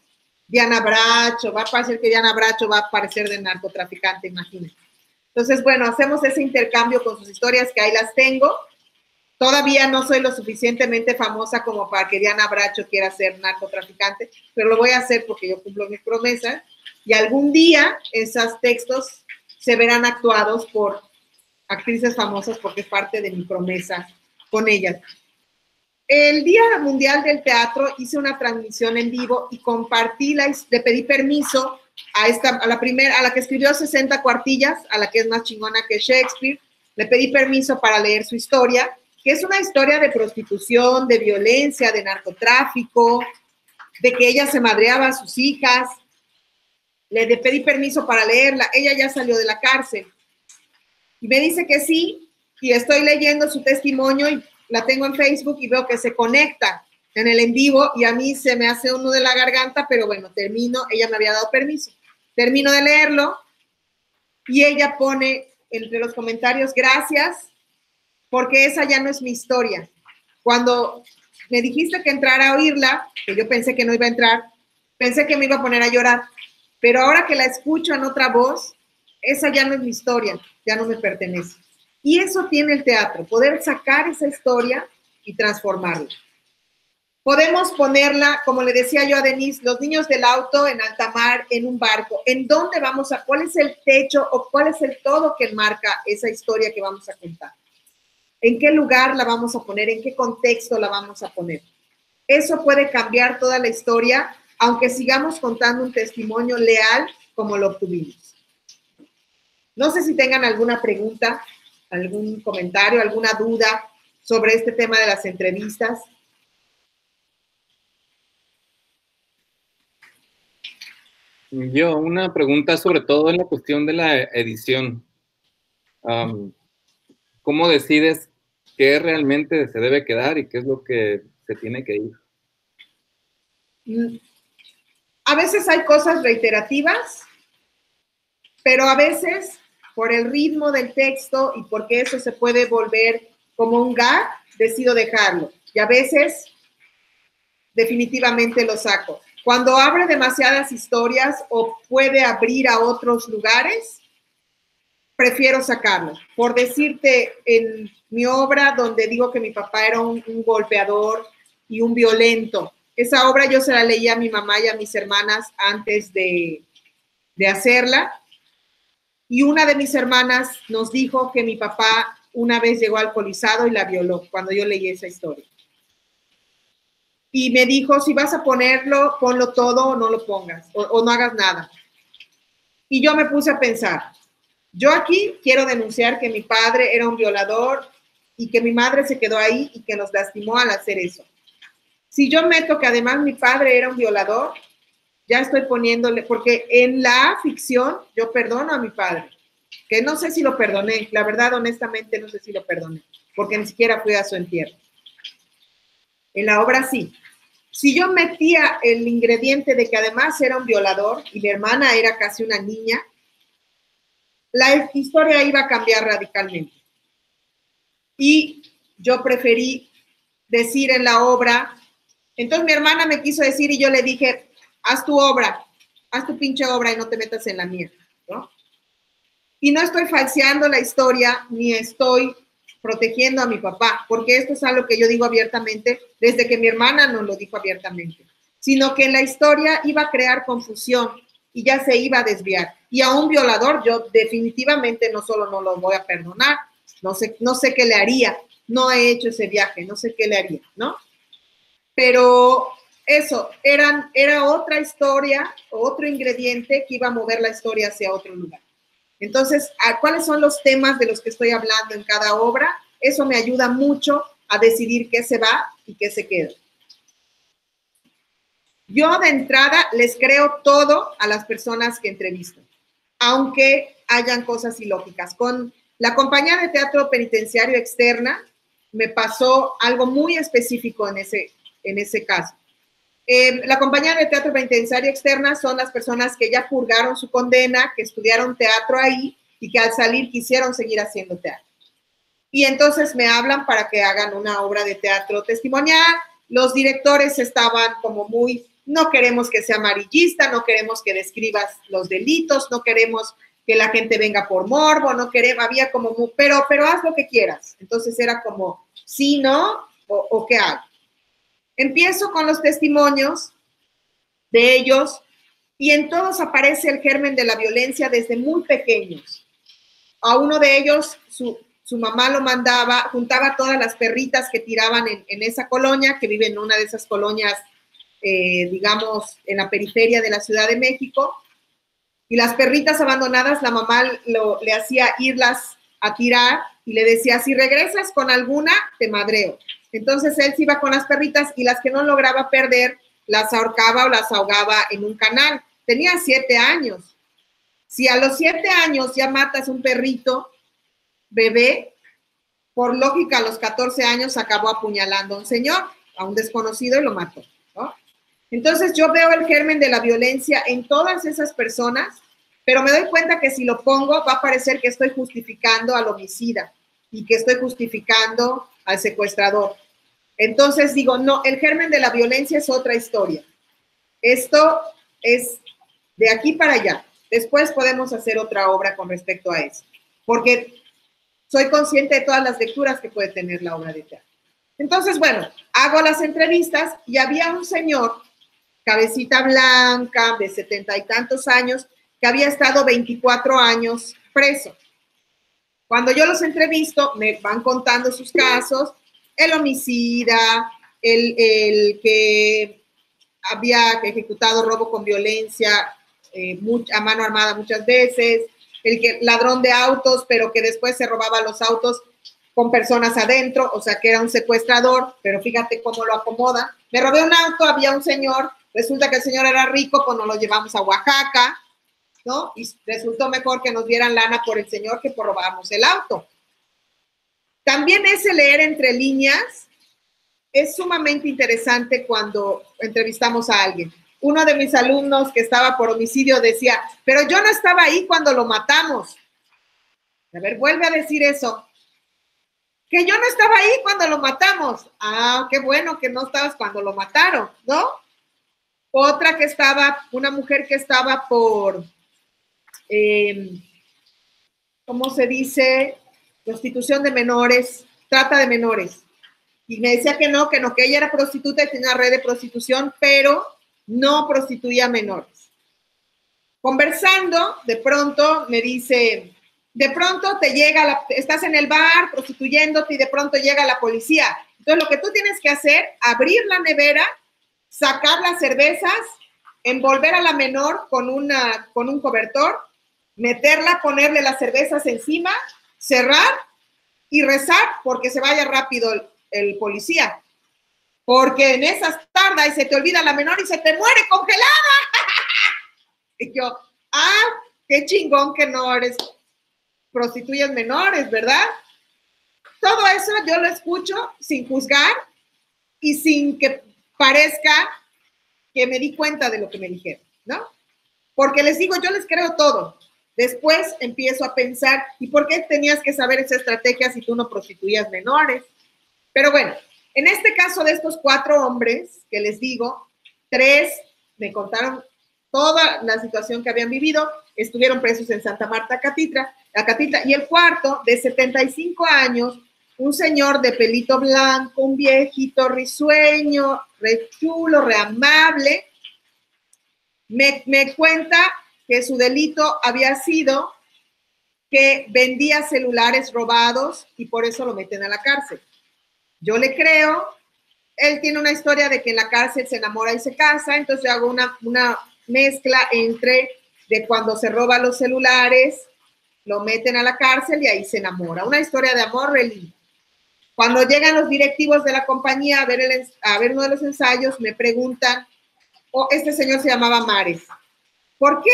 Diana Bracho, va a parecer que Diana Bracho va a aparecer de narcotraficante, imagínense. Entonces, bueno, hacemos ese intercambio con sus historias que ahí las tengo. Todavía no soy lo suficientemente famosa como para que Diana Bracho quiera ser narcotraficante, pero lo voy a hacer porque yo cumplo mis promesas y algún día esos textos se verán actuados por actrices famosas porque es parte de mi promesa con ellas. El Día Mundial del Teatro hice una transmisión en vivo y compartí, le pedí permiso a la que escribió 60 cuartillas, a la que es más chingona que Shakespeare, le pedí permiso para leer su historia, que es una historia de prostitución, de violencia, de narcotráfico, de que ella se madreaba a sus hijas. Le pedí permiso para leerla, ella ya salió de la cárcel. Y me dice que sí, y estoy leyendo su testimonio y la tengo en Facebook y veo que se conecta en el en vivo y a mí se me hace un nudo en la garganta, pero bueno, termino, ella me había dado permiso. Termino de leerlo y ella pone entre los comentarios, gracias, porque esa ya no es mi historia. Cuando me dijiste que entrara a oírla, que yo pensé que no iba a entrar, pensé que me iba a poner a llorar, pero ahora que la escucho en otra voz, esa ya no es mi historia, ya no me pertenece. Y eso tiene el teatro, poder sacar esa historia y transformarla. Podemos ponerla, como le decía yo a Denise, los niños del auto en alta mar, en un barco. ¿En dónde vamos a, cuál es el techo o cuál es el todo que enmarca esa historia que vamos a contar? ¿En qué lugar la vamos a poner? ¿En qué contexto la vamos a poner? Eso puede cambiar toda la historia, aunque sigamos contando un testimonio leal como lo obtuvimos. No sé si tengan alguna pregunta, algún comentario, alguna duda sobre este tema de las entrevistas. Yo, una pregunta sobre todo en la cuestión de la edición. ¿Cómo decides qué realmente se debe quedar y qué es lo que se tiene que ir? A veces hay cosas reiterativas, pero a veces por el ritmo del texto y porque eso se puede volver como un gag, decido dejarlo. Y a veces definitivamente lo saco. Cuando abre demasiadas historias o puede abrir a otros lugares, prefiero sacarlo. Por decirte, en mi obra donde digo que mi papá era un golpeador y un violento, esa obra yo se la leí a mi mamá y a mis hermanas antes de hacerla. Y una de mis hermanas nos dijo que mi papá una vez llegó alcoholizado y la violó cuando yo leí esa historia. Y me dijo, si vas a ponerlo, ponlo todo o no lo pongas, o no hagas nada. Y yo me puse a pensar, yo aquí quiero denunciar que mi padre era un violador y que mi madre se quedó ahí y que nos lastimó al hacer eso. Si yo meto que además mi padre era un violador, ya estoy poniéndole, porque en la ficción yo perdono a mi padre, que no sé si lo perdoné, la verdad, honestamente, no sé si lo perdoné, porque ni siquiera fui a su entierro. En la obra sí. Si yo metía el ingrediente de que además era un violador y mi hermana era casi una niña, la historia iba a cambiar radicalmente. Y yo preferí decir en la obra, entonces mi hermana me quiso decir y yo le dije, haz tu obra, haz tu pinche obra y no te metas en la mía, ¿no? Y no estoy falseando la historia, ni estoy protegiendo a mi papá, porque esto es algo que yo digo abiertamente, desde que mi hermana nos lo dijo abiertamente, sino que en la historia iba a crear confusión y ya se iba a desviar. Y a un violador yo definitivamente no solo no lo voy a perdonar, no sé qué le haría, no he hecho ese viaje, no sé qué le haría, ¿no? Pero eso, era otra historia, otro ingrediente que iba a mover la historia hacia otro lugar. Entonces, ¿cuáles son los temas de los que estoy hablando en cada obra? Eso me ayuda mucho a decidir qué se va y qué se queda. Yo de entrada les creo todo a las personas que entrevisto, aunque hayan cosas ilógicas. Con la compañía de teatro penitenciario externa me pasó algo muy específico en ese caso. La compañía de teatro penitenciario externa son las personas que ya purgaron su condena, que estudiaron teatro ahí y que al salir quisieron seguir haciendo teatro. Y entonces me hablan para que hagan una obra de teatro testimonial. Los directores estaban como muy, no queremos que sea amarillista, no queremos que describas los delitos, no queremos que la gente venga por morbo, no queremos, había como, pero haz lo que quieras. Entonces era como, sí, no, o qué hago. Empiezo con los testimonios de ellos y en todos aparece el germen de la violencia desde muy pequeños. A uno de ellos, su mamá lo mandaba, juntaba todas las perritas que tiraban en esa colonia, que vive en una de esas colonias, digamos, en la periferia de la Ciudad de México, y las perritas abandonadas, la mamá le hacía irlas a tirar y le decía, si regresas con alguna, te madreo. Entonces él se iba con las perritas y las que no lograba perder, las ahorcaba o las ahogaba en un canal. Tenía 7 años. Si a los 7 años ya matas un perrito bebé, por lógica a los 14 años acabó apuñalando a un señor, a un desconocido y lo mató, ¿no? Entonces yo veo el germen de la violencia en todas esas personas, pero me doy cuenta que si lo pongo va a parecer que estoy justificando al homicida y que estoy justificando al secuestrador. Entonces digo, no, el germen de la violencia es otra historia. Esto es de aquí para allá. Después podemos hacer otra obra con respecto a eso, porque soy consciente de todas las lecturas que puede tener la obra de teatro. Entonces, bueno, hago las entrevistas y había un señor, cabecita blanca, de 70 y tantos años, que había estado 24 años preso. Cuando yo los entrevisto, me van contando sus casos, el homicida, el que había ejecutado robo con violencia a mano armada muchas veces, el que ladrón de autos, pero que después se robaba los autos con personas adentro, o sea que era un secuestrador, pero fíjate cómo lo acomoda. Me robé un auto, había un señor, resulta que el señor era rico, pues nos lo llevamos a Oaxaca, ¿no? Y resultó mejor que nos dieran lana por el señor que por robarnos el auto. También ese leer entre líneas es sumamente interesante cuando entrevistamos a alguien. Uno de mis alumnos que estaba por homicidio decía, pero yo no estaba ahí cuando lo matamos. A ver, vuelve a decir eso. Que yo no estaba ahí cuando lo matamos. Ah, qué bueno que no estabas cuando lo mataron, ¿no? Otra que estaba, una mujer que estaba por, ¿cómo se dice? Prostitución de menores, trata de menores. Y me decía que no, que ella era prostituta y tenía una red de prostitución, pero no prostituía menores. Conversando, de pronto me dice, de pronto te llega, estás en el bar prostituyéndote y de pronto llega la policía. Entonces lo que tú tienes que hacer, abrir la nevera, sacar las cervezas, envolver a la menor con un cobertor, meterla, ponerle las cervezas encima, cerrar y rezar porque se vaya rápido el policía. Porque en esas tarda y se te olvida la menor y se te muere congelada. Y yo, qué chingón que no eres prostituyes menores, ¿verdad? Todo eso yo lo escucho sin juzgar y sin que parezca que me di cuenta de lo que me dijeron, ¿no? Porque les digo, yo les creo todo. Después empiezo a pensar, ¿y por qué tenías que saber esa estrategia si tú no prostituías menores? Pero bueno, en este caso de estos 4 hombres que les digo, 3 me contaron toda la situación que habían vivido, estuvieron presos en Santa Marta, Catitla, y el cuarto, de 75 años, un señor de pelito blanco, un viejito risueño, re chulo, re amable, me cuenta que su delito había sido que vendía celulares robados y por eso lo meten a la cárcel. Yo le creo, él tiene una historia de que en la cárcel se enamora y se casa, entonces yo hago una mezcla entre de cuando se roba los celulares, lo meten a la cárcel y ahí se enamora. Una historia de amor re linda. Cuando llegan los directivos de la compañía a ver uno de los ensayos, me preguntan, este señor se llamaba Mares. ¿Por qué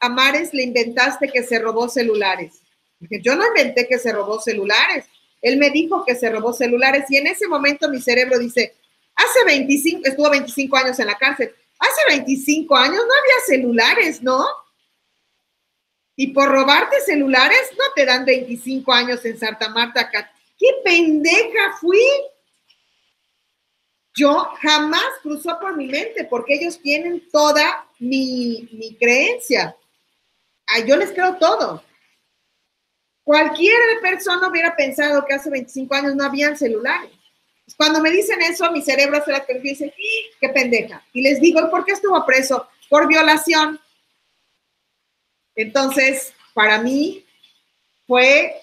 a Mares le inventaste que se robó celulares? Dije, yo no inventé que se robó celulares. Él me dijo que se robó celulares y en ese momento mi cerebro dice, estuvo 25 años en la cárcel. Hace 25 años no había celulares, ¿no? Y por robarte celulares no te dan 25 años en Santa Marta. ¡Qué pendeja fui! Yo jamás cruzó por mi mente porque ellos tienen toda mi creencia. Yo les creo todo. Cualquier persona hubiera pensado que hace 25 años no habían celulares. Cuando me dicen eso, mi cerebro hace la pregunta y dice, ¡qué pendeja! Y les digo, ¿por qué estuvo preso? Por violación. Entonces, para mí, fue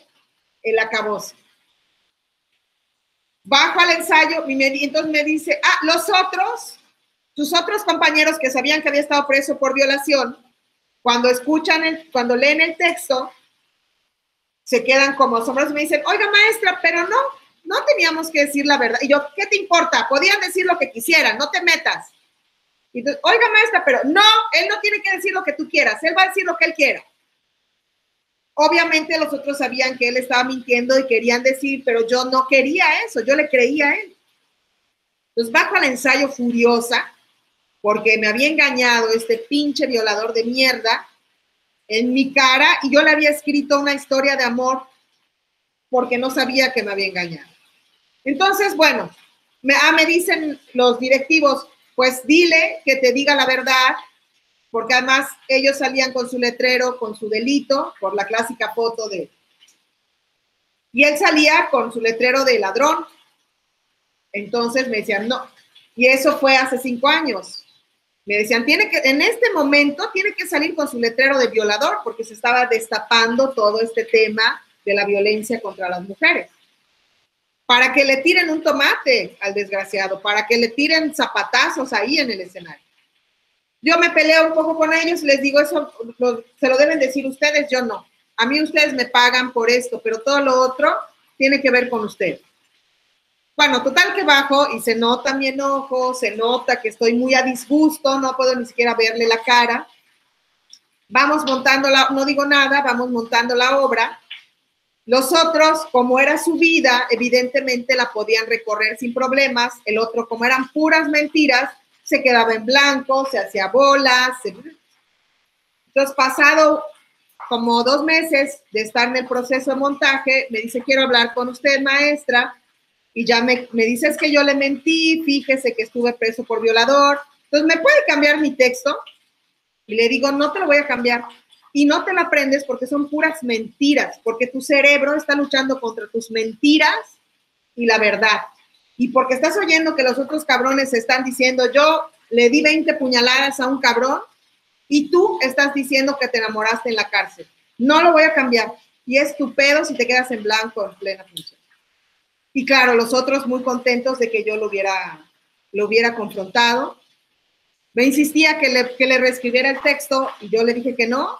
el acabose. Bajo al ensayo y entonces me dice, tus otros compañeros que sabían que había estado preso por violación, cuando cuando leen el texto, se quedan como asombrados y me dicen, oiga maestra, pero no teníamos que decir la verdad. Y yo, ¿qué te importa? Podían decir lo que quisieran, no te metas. Y entonces, oiga maestra, pero no, él no tiene que decir lo que tú quieras, él va a decir lo que él quiera. Obviamente los otros sabían que él estaba mintiendo y querían decir, pero yo no quería eso, yo le creía a él. Entonces bajo al ensayo furiosa, porque me había engañado este pinche violador de mierda en mi cara y yo le había escrito una historia de amor porque no sabía que me había engañado. Entonces, bueno, me dicen los directivos, pues dile que te diga la verdad, porque además ellos salían con su letrero, con su delito, por la clásica foto de... Y él salía con su letrero de ladrón. Entonces me decían, no. Y eso fue hace 5 años. Me decían, en este momento tiene que salir con su letrero de violador, porque se estaba destapando todo este tema de la violencia contra las mujeres. Para que le tiren un tomate al desgraciado, para que le tiren zapatazos ahí en el escenario. Yo me peleo un poco con ellos, les digo, eso se lo deben decir ustedes, yo no. A mí ustedes me pagan por esto, pero todo lo otro tiene que ver con ustedes. Bueno, total que bajo y se nota mi enojo, se nota que estoy muy a disgusto, no puedo ni siquiera verle la cara. Vamos montando no digo nada, vamos montando la obra. Los otros, como era su vida, evidentemente la podían recorrer sin problemas. El otro, como eran puras mentiras, se quedaba en blanco, se hacía bolas. Entonces, pasado como 2 meses de estar en el proceso de montaje, me dice, quiero hablar con usted, maestra, y ya me dice, es que yo le mentí, fíjese que estuve preso por violador, entonces, ¿me puede cambiar mi texto? Y le digo, no te lo voy a cambiar, y no te lo aprendes porque son puras mentiras, porque tu cerebro está luchando contra tus mentiras y la verdad. Y porque estás oyendo que los otros cabrones están diciendo, yo le di 20 puñaladas a un cabrón y tú estás diciendo que te enamoraste en la cárcel. No lo voy a cambiar. Y es tu pedo si te quedas en blanco en plena función. Y claro, los otros muy contentos de que yo lo hubiera confrontado. Me insistía que le reescribiera el texto y yo le dije que no.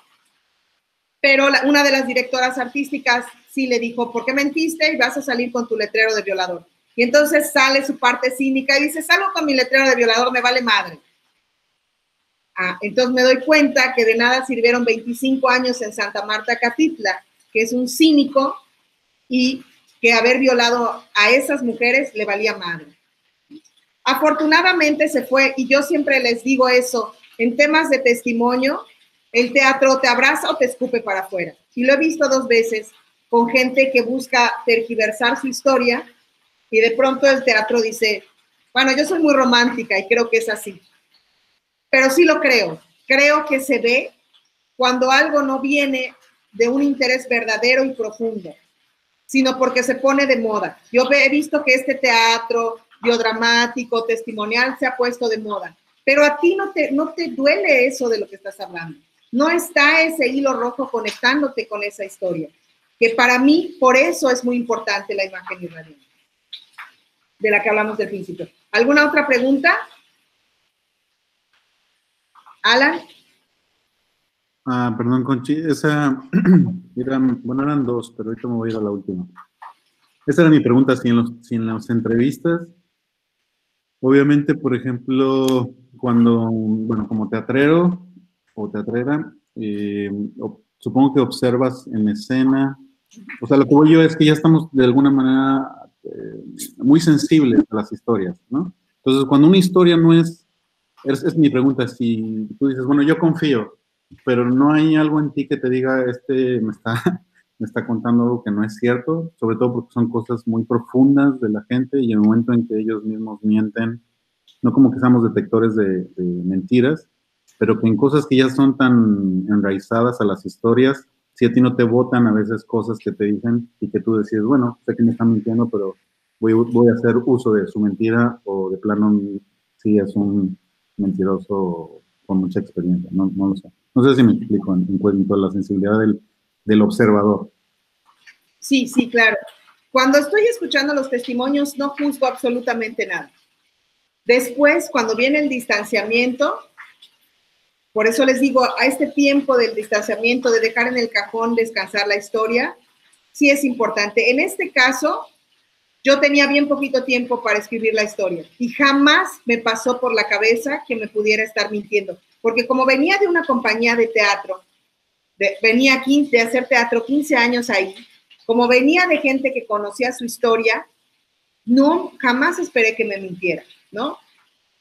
Pero una de las directoras artísticas sí le dijo, ¿por qué mentiste? Y vas a salir con tu letrero de violador. Y entonces sale su parte cínica y dice, salgo con mi letrero de violador, me vale madre. Entonces me doy cuenta que de nada sirvieron 25 años en Santa Marta, Catitla, que es un cínico y que haber violado a esas mujeres le valía madre. Afortunadamente se fue y yo siempre les digo eso, en temas de testimonio, el teatro te abraza o te escupe para afuera. Y lo he visto 2 veces con gente que busca tergiversar su historia y de pronto el teatro dice, bueno, yo soy muy romántica y creo que es así. Pero sí lo creo. Creo que se ve cuando algo no viene de un interés verdadero y profundo, sino porque se pone de moda. Yo he visto que este teatro biodramático, testimonial, se ha puesto de moda. Pero a ti no te duele eso de lo que estás hablando. No está ese hilo rojo conectándote con esa historia. Que para mí, por eso es muy importante la imagen irradiante, de la que hablamos del principio. ¿Alguna otra pregunta? Alan. Perdón, Conchi, eran 2, pero ahorita me voy a ir a la última. Esa era mi pregunta, si en las entrevistas Obviamente, por ejemplo, cuando, bueno, como teatrero o teatrera, supongo que observas en escena, o sea, lo que voy yo es que ya estamos de alguna manera muy sensibles a las historias, ¿no? Entonces, cuando una historia no es mi pregunta, si tú dices, bueno, yo confío, pero no hay algo en ti que te diga, me está contando algo que no es cierto, sobre todo porque son cosas muy profundas de la gente y en el momento en que ellos mismos mienten, no como que seamos detectores de mentiras, pero que en cosas que ya son tan enraizadas a las historias, si a ti no te botan a veces cosas que te dicen y que tú decides, bueno, sé que me están mintiendo, pero voy a hacer uso de su mentira o de plano sí es un mentiroso con mucha experiencia, no lo sé. No sé si me explico en cuanto a la sensibilidad del observador. Sí, sí, claro. Cuando estoy escuchando los testimonios, no juzgo absolutamente nada. Después, cuando viene el distanciamiento, por eso les digo, a este tiempo del distanciamiento, de dejar en el cajón descansar la historia, sí es importante. En este caso, yo tenía bien poquito tiempo para escribir la historia y jamás me pasó por la cabeza que me pudiera estar mintiendo, porque como venía de una compañía de teatro, venía de hacer teatro 15 años ahí, como venía de gente que conocía su historia, no, jamás esperé que me mintiera, ¿no?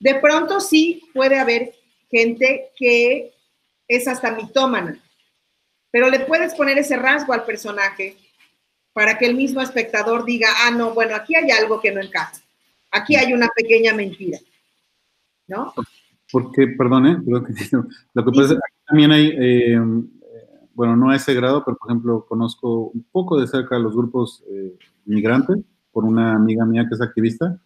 De pronto sí puede haber gente que es hasta mitómana, pero le puedes poner ese rasgo al personaje para que el mismo espectador diga, ah, no, bueno, aquí hay algo que no encaja, aquí hay una pequeña mentira, ¿no? Porque, perdón, lo que pasa es que también hay, bueno, no a ese grado, pero por ejemplo, conozco un poco de cerca los grupos migrantes por una amiga mía que es activista,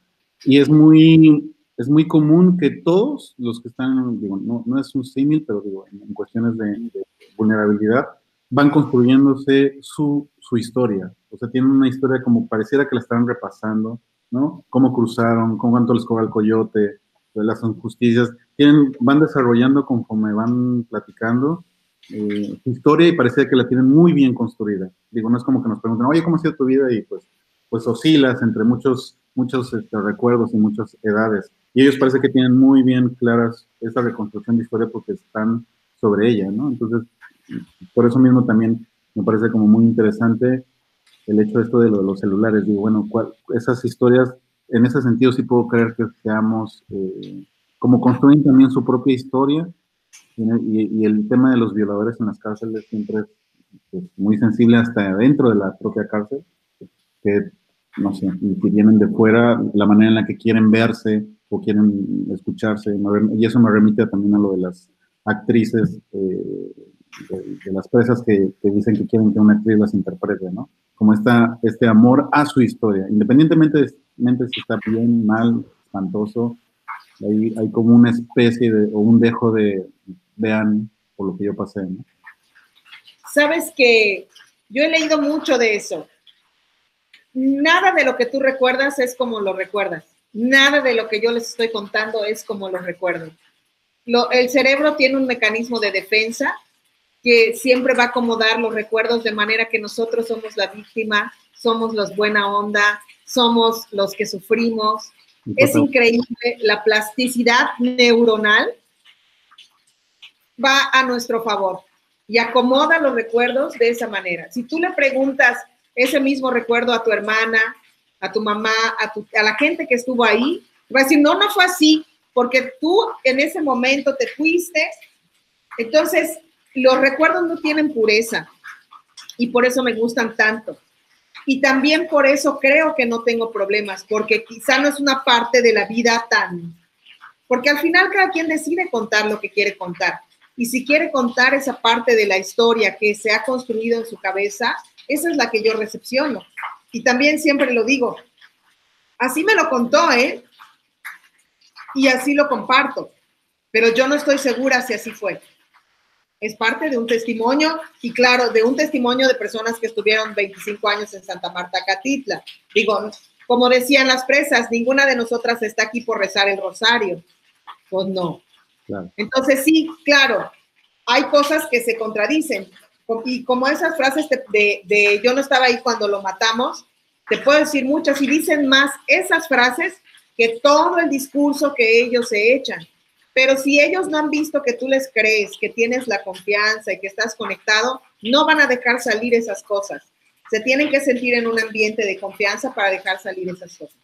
y es muy común que todos los que están, digo, no es un símil, pero digo, en cuestiones de vulnerabilidad, van construyéndose su historia. O sea, tienen una historia como pareciera que la están repasando, ¿no? Cómo cruzaron, con cuánto les cobra el coyote, las injusticias, van desarrollando conforme van platicando su historia y parecía que la tienen muy bien construida. Digo, no es como que nos pregunten, oye, ¿cómo ha sido tu vida? Y pues oscilas entre muchos recuerdos y muchas edades. Y ellos parece que tienen muy bien claras esa reconstrucción de historia porque están sobre ella, ¿no? Entonces, por eso mismo también me parece como muy interesante el hecho de esto de los celulares. Digo, bueno, esas historias, en ese sentido sí puedo creer que seamos, como construyen también su propia historia, y el tema de los violadores en las cárceles siempre es muy sensible hasta dentro de la propia cárcel, que, no sé, y que vienen de fuera, la manera en la que quieren verse o quieren escucharse, y eso me remite también a lo de las actrices, de las presas que dicen que quieren que una actriz las interprete, ¿no? Como este amor a su historia, independientemente de si está bien, mal, espantoso, hay como una especie o un dejo de vean por lo que yo pasé, ¿no? Sabes que yo he leído mucho de eso. Nada de lo que tú recuerdas es como lo recuerdas. Nada de lo que yo les estoy contando es como lo recuerdo. El cerebro tiene un mecanismo de defensa que siempre va a acomodar los recuerdos de manera que nosotros somos la víctima, somos los buena onda, somos los que sufrimos. Es increíble la plasticidad neuronal va a nuestro favor y acomoda los recuerdos de esa manera. Si tú le preguntas ese mismo recuerdo a tu hermana, a tu mamá, a la gente que estuvo ahí, va a decir, no fue así, porque tú en ese momento te fuiste. Entonces, los recuerdos no tienen pureza y por eso me gustan tanto. Y también por eso creo que no tengo problemas, porque quizá no es una parte de la vida porque al final cada quien decide contar lo que quiere contar. Y si quiere contar esa parte de la historia que se ha construido en su cabeza, esa es la que yo recepciono. Y también siempre lo digo, así me lo contó, y así lo comparto, pero yo no estoy segura si así fue. Es parte de un testimonio, y claro, de un testimonio de personas que estuvieron 25 años en Santa Marta, Catitla. Digo, como decían las presas, ninguna de nosotras está aquí por rezar el rosario. Pues no. Claro. Entonces sí, claro, hay cosas que se contradicen. Y como esas frases de yo no estaba ahí cuando lo matamos, te puedo decir muchas, y dicen más esas frases que todo el discurso que ellos se echan. Pero si ellos no han visto que tú les crees, que tienes la confianza y que estás conectado, no van a dejar salir esas cosas. Se tienen que sentir en un ambiente de confianza para dejar salir esas cosas.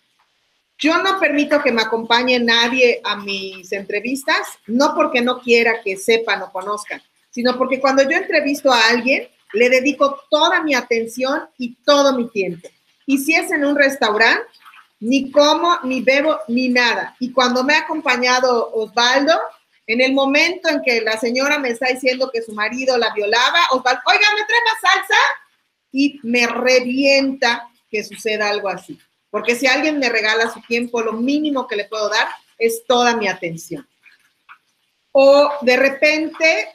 Yo no permito que me acompañe nadie a mis entrevistas, no porque no quiera que sepan o conozcan, sino porque cuando yo entrevisto a alguien, le dedico toda mi atención y todo mi tiempo. Y si es en un restaurante, ni como, ni bebo, ni nada. Y cuando me ha acompañado Osvaldo, en el momento en que la señora me está diciendo que su marido la violaba, Osvaldo, oiga, ¿me trae más salsa? Y me revienta que suceda algo así. Porque si alguien me regala su tiempo, lo mínimo que le puedo dar es toda mi atención. O de repente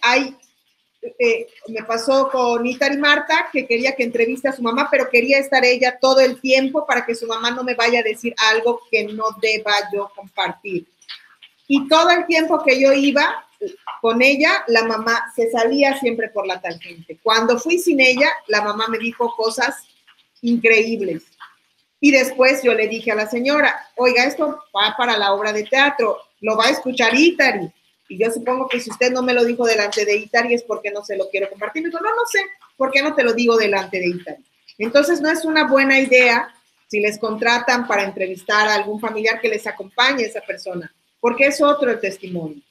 me pasó con Itari Marta, que quería que entreviste a su mamá, pero quería estar ella todo el tiempo para que su mamá no me vaya a decir algo que no deba yo compartir. Y todo el tiempo que yo iba con ella, la mamá se salía siempre por la tangente. Cuando fui sin ella, la mamá me dijo cosas increíbles. Y después yo le dije a la señora, oiga, esto va para la obra de teatro, lo va a escuchar Itari. Y yo supongo que si usted no me lo dijo delante de Itari es porque no se lo quiero compartir. Me dijo, no sé, ¿por qué no te lo digo delante de Itari? Entonces no es una buena idea si les contratan para entrevistar a algún familiar que les acompañe a esa persona, porque es otro el testimonio.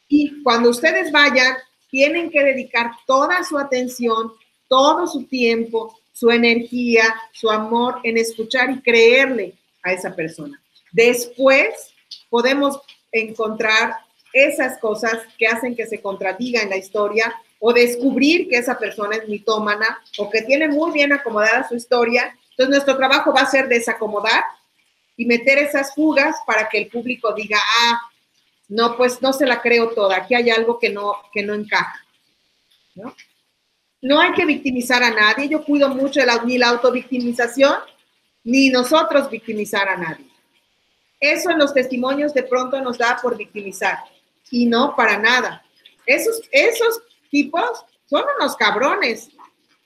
Y cuando ustedes vayan, tienen que dedicar toda su atención, todo su tiempo, su energía, su amor en escuchar y creerle a esa persona. Después podemos encontrar esas cosas que hacen que se contradiga en la historia o descubrir que esa persona es mitómana o que tiene muy bien acomodada su historia. Entonces nuestro trabajo va a ser desacomodar y meter esas fugas para que el público diga, no, pues no se la creo toda, aquí hay algo que no encaja, ¿no? No hay que victimizar a nadie. Yo cuido mucho ni la autovictimización, ni nosotros victimizar a nadie. Eso en los testimonios de pronto nos da por victimizar. Y no, para nada. Esos tipos son unos cabrones.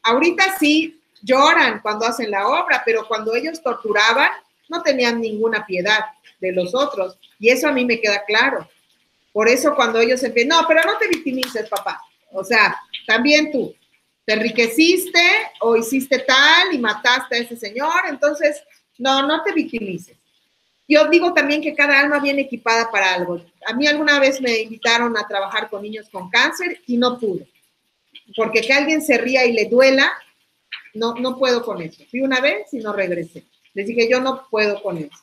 Ahorita sí lloran cuando hacen la obra, pero cuando ellos torturaban, no tenían ninguna piedad de los otros. Y eso a mí me queda claro. Por eso cuando ellos empiezan, no, pero no te victimices, papá. O sea, también tú. Te enriqueciste o hiciste tal y mataste a ese señor, entonces no te victimices. Yo digo también que cada alma viene equipada para algo. A mí alguna vez me invitaron a trabajar con niños con cáncer y no pude, porque que alguien se ría y le duela, no puedo con eso. Fui una vez y no regresé. Les dije, yo no puedo con eso.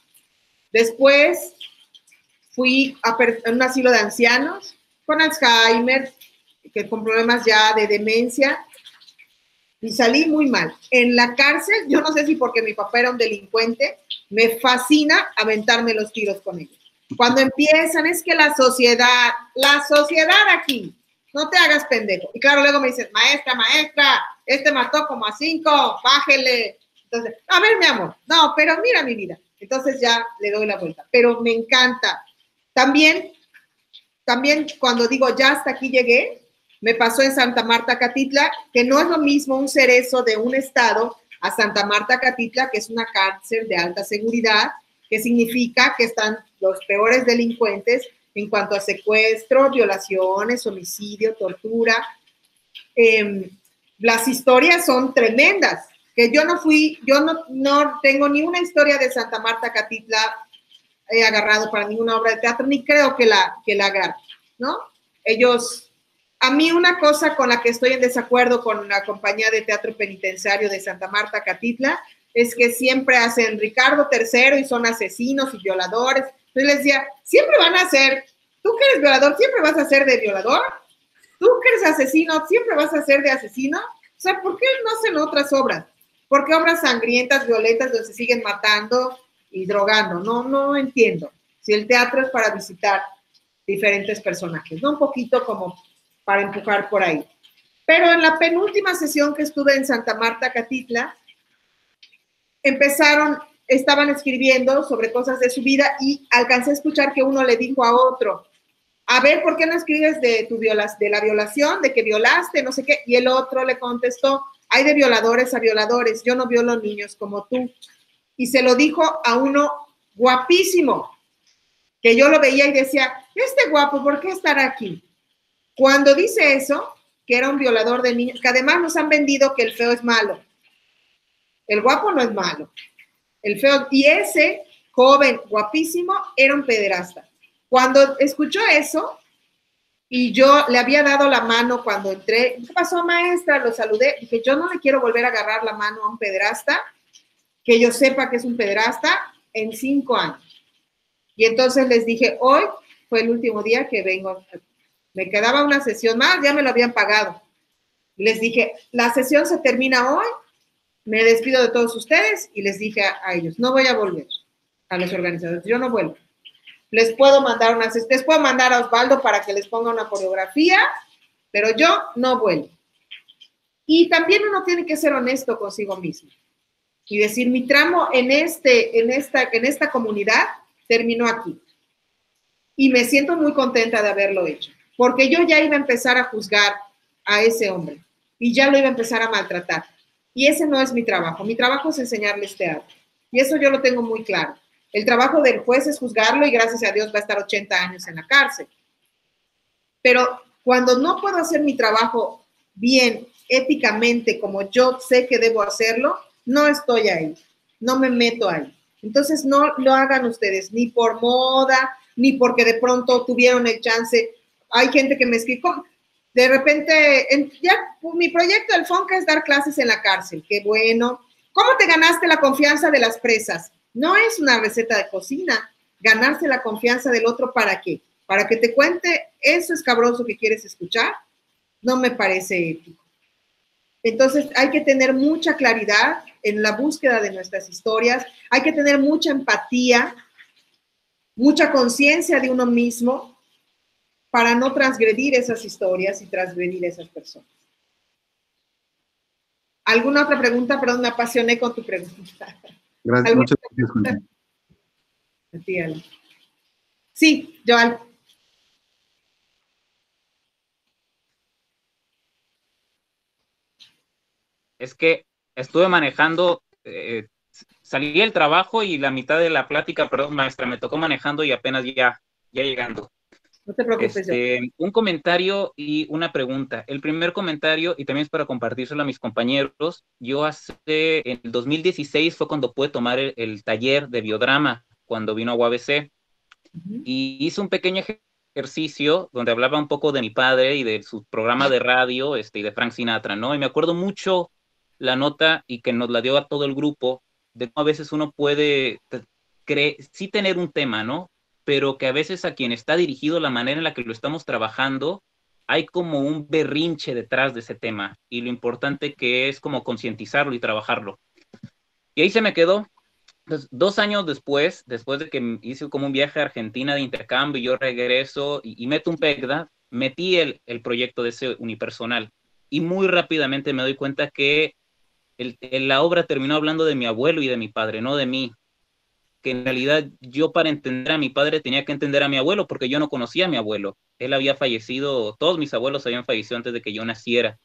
Después fui a un asilo de ancianos con Alzheimer, que con problemas ya de demencia, y salí muy mal. En la cárcel, yo no sé si porque mi papá era un delincuente, me fascina aventarme los tiros con ellos. Cuando empiezan, es que la sociedad aquí, no te hagas pendejo. Y claro, luego me dicen, maestra, este mató como a 5, bájele. Entonces, a ver, mi amor, no, pero mira mi vida. Entonces ya le doy la vuelta. Pero me encanta. También cuando digo, ya hasta aquí llegué, me pasó en Santa Marta, Catitla, que no es lo mismo un cerezo de un estado a Santa Marta, Catitla, que es una cárcel de alta seguridad, que significa que están los peores delincuentes en cuanto a secuestro, violaciones, homicidio, tortura. Las historias son tremendas, que yo no tengo ni una historia de Santa Marta, Catitla he agarrado para ninguna obra de teatro, ni creo que la agarre, ¿no? A mí una cosa con la que estoy en desacuerdo con la compañía de teatro penitenciario de Santa Marta, Catitla, es que siempre hacen Ricardo III y son asesinos y violadores. Entonces les decía, siempre van a ser, tú que eres violador, siempre vas a ser de violador. Tú que eres asesino, siempre vas a ser de asesino. O sea, ¿por qué no hacen otras obras? ¿Por qué obras sangrientas, violentas, donde se siguen matando y drogando? No entiendo. Si el teatro es para visitar diferentes personajes, ¿no? Un poquito como para empujar por ahí. Pero en la penúltima sesión que estuve en Santa Marta, Catitla, estaban escribiendo sobre cosas de su vida y alcancé a escuchar que uno le dijo a otro, a ver, ¿por qué no escribes de la violación, de que violaste, no sé qué? Y el otro le contestó, hay de violadores a violadores, yo no violo niños como tú. Y se lo dijo a uno guapísimo, que yo lo veía y decía, este guapo, ¿por qué estará aquí? Cuando dice eso, que era un violador de niños, que además nos han vendido que el feo es malo. El guapo no es malo. El feo, y ese joven guapísimo era un pederasta. Cuando escuchó eso, y yo le había dado la mano cuando entré, ¿qué pasó, maestra? Lo saludé, dije, yo no le quiero volver a agarrar la mano a un pederasta, que yo sepa que es un pederasta, en 5 años. Y entonces les dije, hoy fue el último día que vengo. Me quedaba una sesión más, ya me lo habían pagado. Les dije, la sesión se termina hoy, me despido de todos ustedes y les dije a ellos, no voy a volver a los organizadores, yo no vuelvo. Les puedo mandar a Osvaldo para que les ponga una coreografía, pero yo no vuelvo. Y también uno tiene que ser honesto consigo mismo y decir, mi tramo en esta comunidad terminó aquí. Y me siento muy contenta de haberlo hecho, porque yo ya iba a empezar a juzgar a ese hombre y ya lo iba a empezar a maltratar. Y ese no es mi trabajo. Mi trabajo es enseñarles teatro. Y eso yo lo tengo muy claro. El trabajo del juez es juzgarlo y gracias a Dios va a estar 80 años en la cárcel. Pero cuando no puedo hacer mi trabajo bien, éticamente, como yo sé que debo hacerlo, no estoy ahí, no me meto ahí. Entonces no lo hagan ustedes, ni por moda, ni porque de pronto tuvieron el chance. Hay gente que me escribe, de repente, ya mi proyecto del FONCA es dar clases en la cárcel, qué bueno. ¿Cómo te ganaste la confianza de las presas? No es una receta de cocina, ganarse la confianza del otro, ¿para qué? Para que te cuente eso escabroso que quieres escuchar, no me parece ético. Entonces hay que tener mucha claridad en la búsqueda de nuestras historias, hay que tener mucha empatía, mucha conciencia de uno mismo para no transgredir esas historias y transgredir esas personas. ¿Alguna otra pregunta? Perdón, me apasioné con tu pregunta. Gracias, muchas gracias. Sí, Joan. Es que estuve manejando, salí del trabajo y la mitad de la plática, perdón, maestra, me tocó manejando y apenas ya llegando. No te preocupes. Un comentario y una pregunta. El primer comentario, y también es para compartírselo a mis compañeros, yo en el 2016 fue cuando pude tomar el taller de biodrama, cuando vino a UABC, y hice un pequeño ejercicio donde hablaba un poco de mi padre y de su programa de radio, y de Frank Sinatra, ¿no? Y me acuerdo mucho la nota y que nos la dio a todo el grupo, de cómo a veces uno puede sí tener un tema, ¿no? Pero que a veces a quien está dirigido la manera en la que lo estamos trabajando, hay como un berrinche detrás de ese tema, y lo importante que es como concientizarlo y trabajarlo. Y ahí se me quedó. Entonces, 2 años después de que hice como un viaje a Argentina de intercambio, y yo regreso y meto un PECDA, metí el proyecto de ese unipersonal, y muy rápidamente me doy cuenta que la obra terminó hablando de mi abuelo y de mi padre, no de mí. Que en realidad yo, para entender a mi padre, tenía que entender a mi abuelo, porque yo no conocía a mi abuelo. Él había fallecido, todos mis abuelos habían fallecido antes de que yo naciera.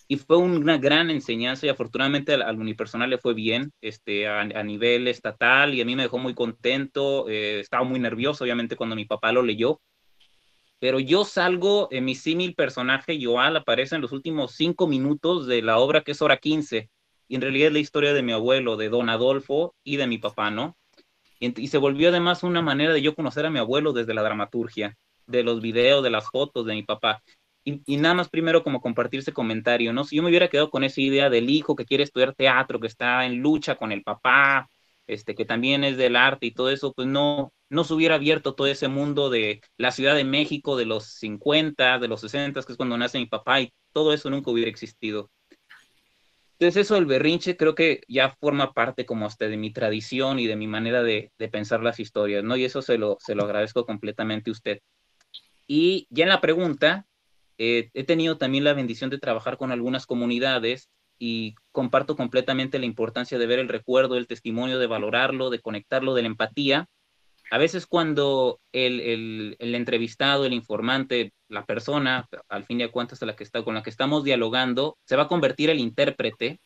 Y fue una gran enseñanza, y afortunadamente al unipersonal le fue bien, a nivel estatal, y a mí me dejó muy contento. Estaba muy nervioso, obviamente, cuando mi papá lo leyó. Pero yo salgo, en mi símil personaje, Yoal, aparece en los últimos 5 minutos de la obra, que es hora 15. Y en realidad es la historia de mi abuelo, de don Adolfo, y de mi papá, ¿no? Y se volvió además una manera de yo conocer a mi abuelo desde la dramaturgia, de los videos, de las fotos de mi papá. Y nada más, primero, como compartir ese comentario, ¿no? Si yo me hubiera quedado con esa idea del hijo que quiere estudiar teatro, que está en lucha con el papá, que también es del arte y todo eso, pues no se hubiera abierto todo ese mundo de la Ciudad de México de los 50, de los 60, que es cuando nace mi papá, y todo eso nunca hubiera existido. Entonces eso del berrinche creo que ya forma parte como hasta de mi tradición y de mi manera de pensar las historias, ¿no? Y eso se lo agradezco completamente a usted. Y ya en la pregunta, he tenido también la bendición de trabajar con algunas comunidades, y comparto completamente la importancia de ver el recuerdo, el testimonio, de valorarlo, de conectarlo, de la empatía. A veces cuando el entrevistado, el informante, la persona, al fin y al cuentas con la que estamos dialogando, se va a convertir el intérprete,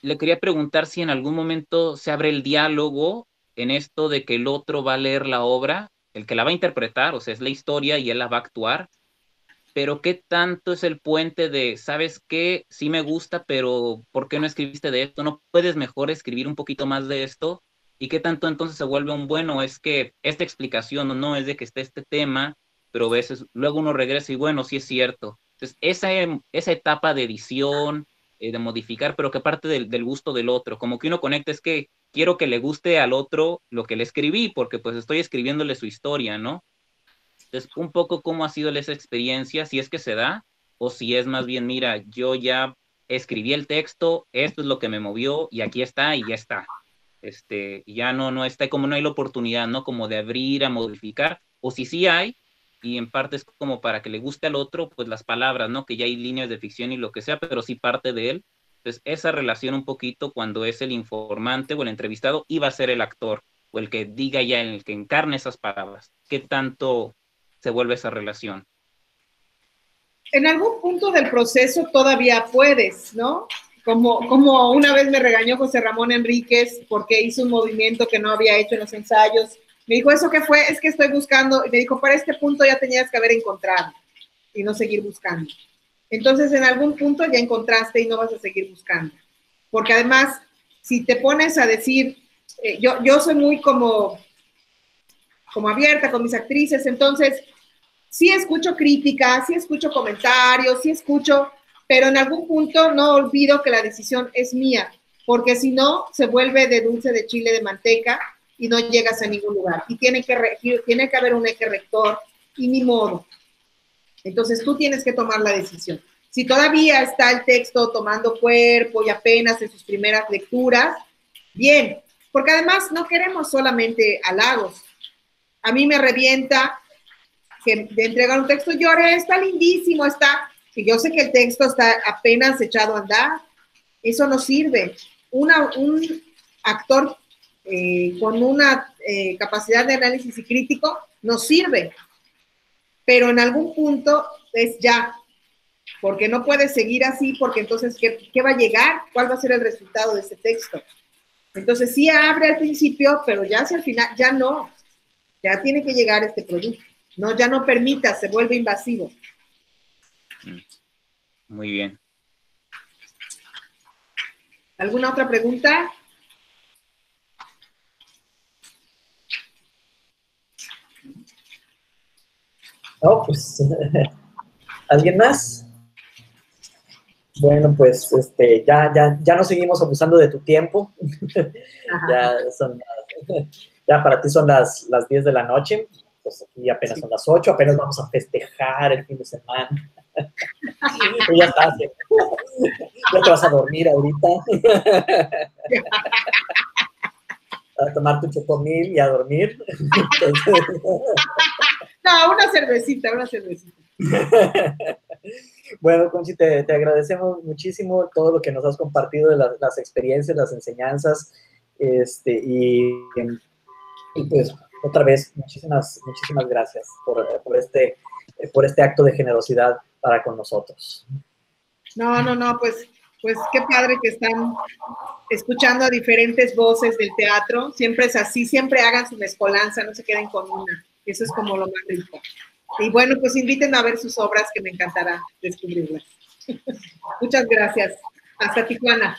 le quería preguntar si en algún momento se abre el diálogo en esto de que el otro va a leer la obra, el que la va a interpretar, o sea, es la historia y él la va a actuar, pero qué tanto es el puente de, ¿sabes qué? Sí me gusta, pero ¿por qué no escribiste de esto? ¿No puedes mejor escribir un poquito más de esto? ¿Y qué tanto entonces se vuelve un bueno? Es que esta explicación no es de que esté este tema, pero a veces luego uno regresa y bueno, sí es cierto. Entonces, esa etapa de edición, de modificar, pero que parte del gusto del otro, como que uno conecta, es que quiero que le guste al otro lo que le escribí, porque pues estoy escribiéndole su historia, ¿no? Entonces, un poco cómo ha sido esa experiencia, si es que se da, o si es más bien, mira, yo ya escribí el texto, esto es lo que me movió y aquí está y ya está. Ya no está, como no hay la oportunidad, ¿no? Como de abrir a modificar, o si sí hay, y en parte es como para que le guste al otro, pues las palabras, ¿no? Que ya hay líneas de ficción y lo que sea, pero sí parte de él. Entonces, esa relación un poquito cuando es el informante o el entrevistado iba a ser el actor, o el que diga ya, el que encarne esas palabras. ¿Qué tanto se vuelve esa relación? En algún punto del proceso todavía puedes, ¿no? Como una vez me regañó José Ramón Enríquez porque hizo un movimiento que no había hecho en los ensayos. Me dijo, ¿eso qué fue? Es que estoy buscando. Y me dijo, para este punto ya tenías que haber encontrado y no seguir buscando. Entonces, en algún punto ya encontraste y no vas a seguir buscando. Porque además, si te pones a decir, yo soy muy como abierta con mis actrices, entonces sí escucho críticas, sí escucho comentarios, sí escucho, pero en algún punto no olvido que la decisión es mía, porque si no, se vuelve de dulce de chile de manteca y no llegas a ningún lugar. Y tiene que haber un eje rector y ni modo. Entonces tú tienes que tomar la decisión. Si todavía está el texto tomando cuerpo y apenas en sus primeras lecturas, bien, porque además no queremos solamente halagos. A mí me revienta que de entregar un texto, lloré, está lindísimo, está, y yo sé que el texto está apenas echado a andar, eso no sirve. Un actor con una capacidad de análisis y crítico no sirve, pero en algún punto es ya, porque no puede seguir así, porque entonces, ¿qué va a llegar? ¿Cuál va a ser el resultado de ese texto? Entonces sí abre al principio, pero ya hacia el final, ya no, ya tiene que llegar este producto. No, ya no permita, se vuelve invasivo. Muy bien. ¿Alguna otra pregunta? No, pues, ¿alguien más? Bueno, pues ya no seguimos abusando de tu tiempo. Ya para ti son las 10 de la noche. Pues aquí apenas son las 8, apenas vamos a festejar el fin de semana. Y ya estás, ya te vas a dormir ahorita. A tomar tu chocomil y a dormir. Entonces... No, una cervecita. Bueno, Conchi, te agradecemos muchísimo todo lo que nos has compartido de las experiencias, las enseñanzas, y pues otra vez, muchísimas gracias por este acto de generosidad para con nosotros. No, pues qué padre que están escuchando a diferentes voces del teatro. Siempre es así, siempre hagan su mezcolanza, no se queden con una. Eso es como lo más rico. Y bueno, pues inviten a ver sus obras, que me encantará descubrirlas. Muchas gracias. Hasta Tijuana.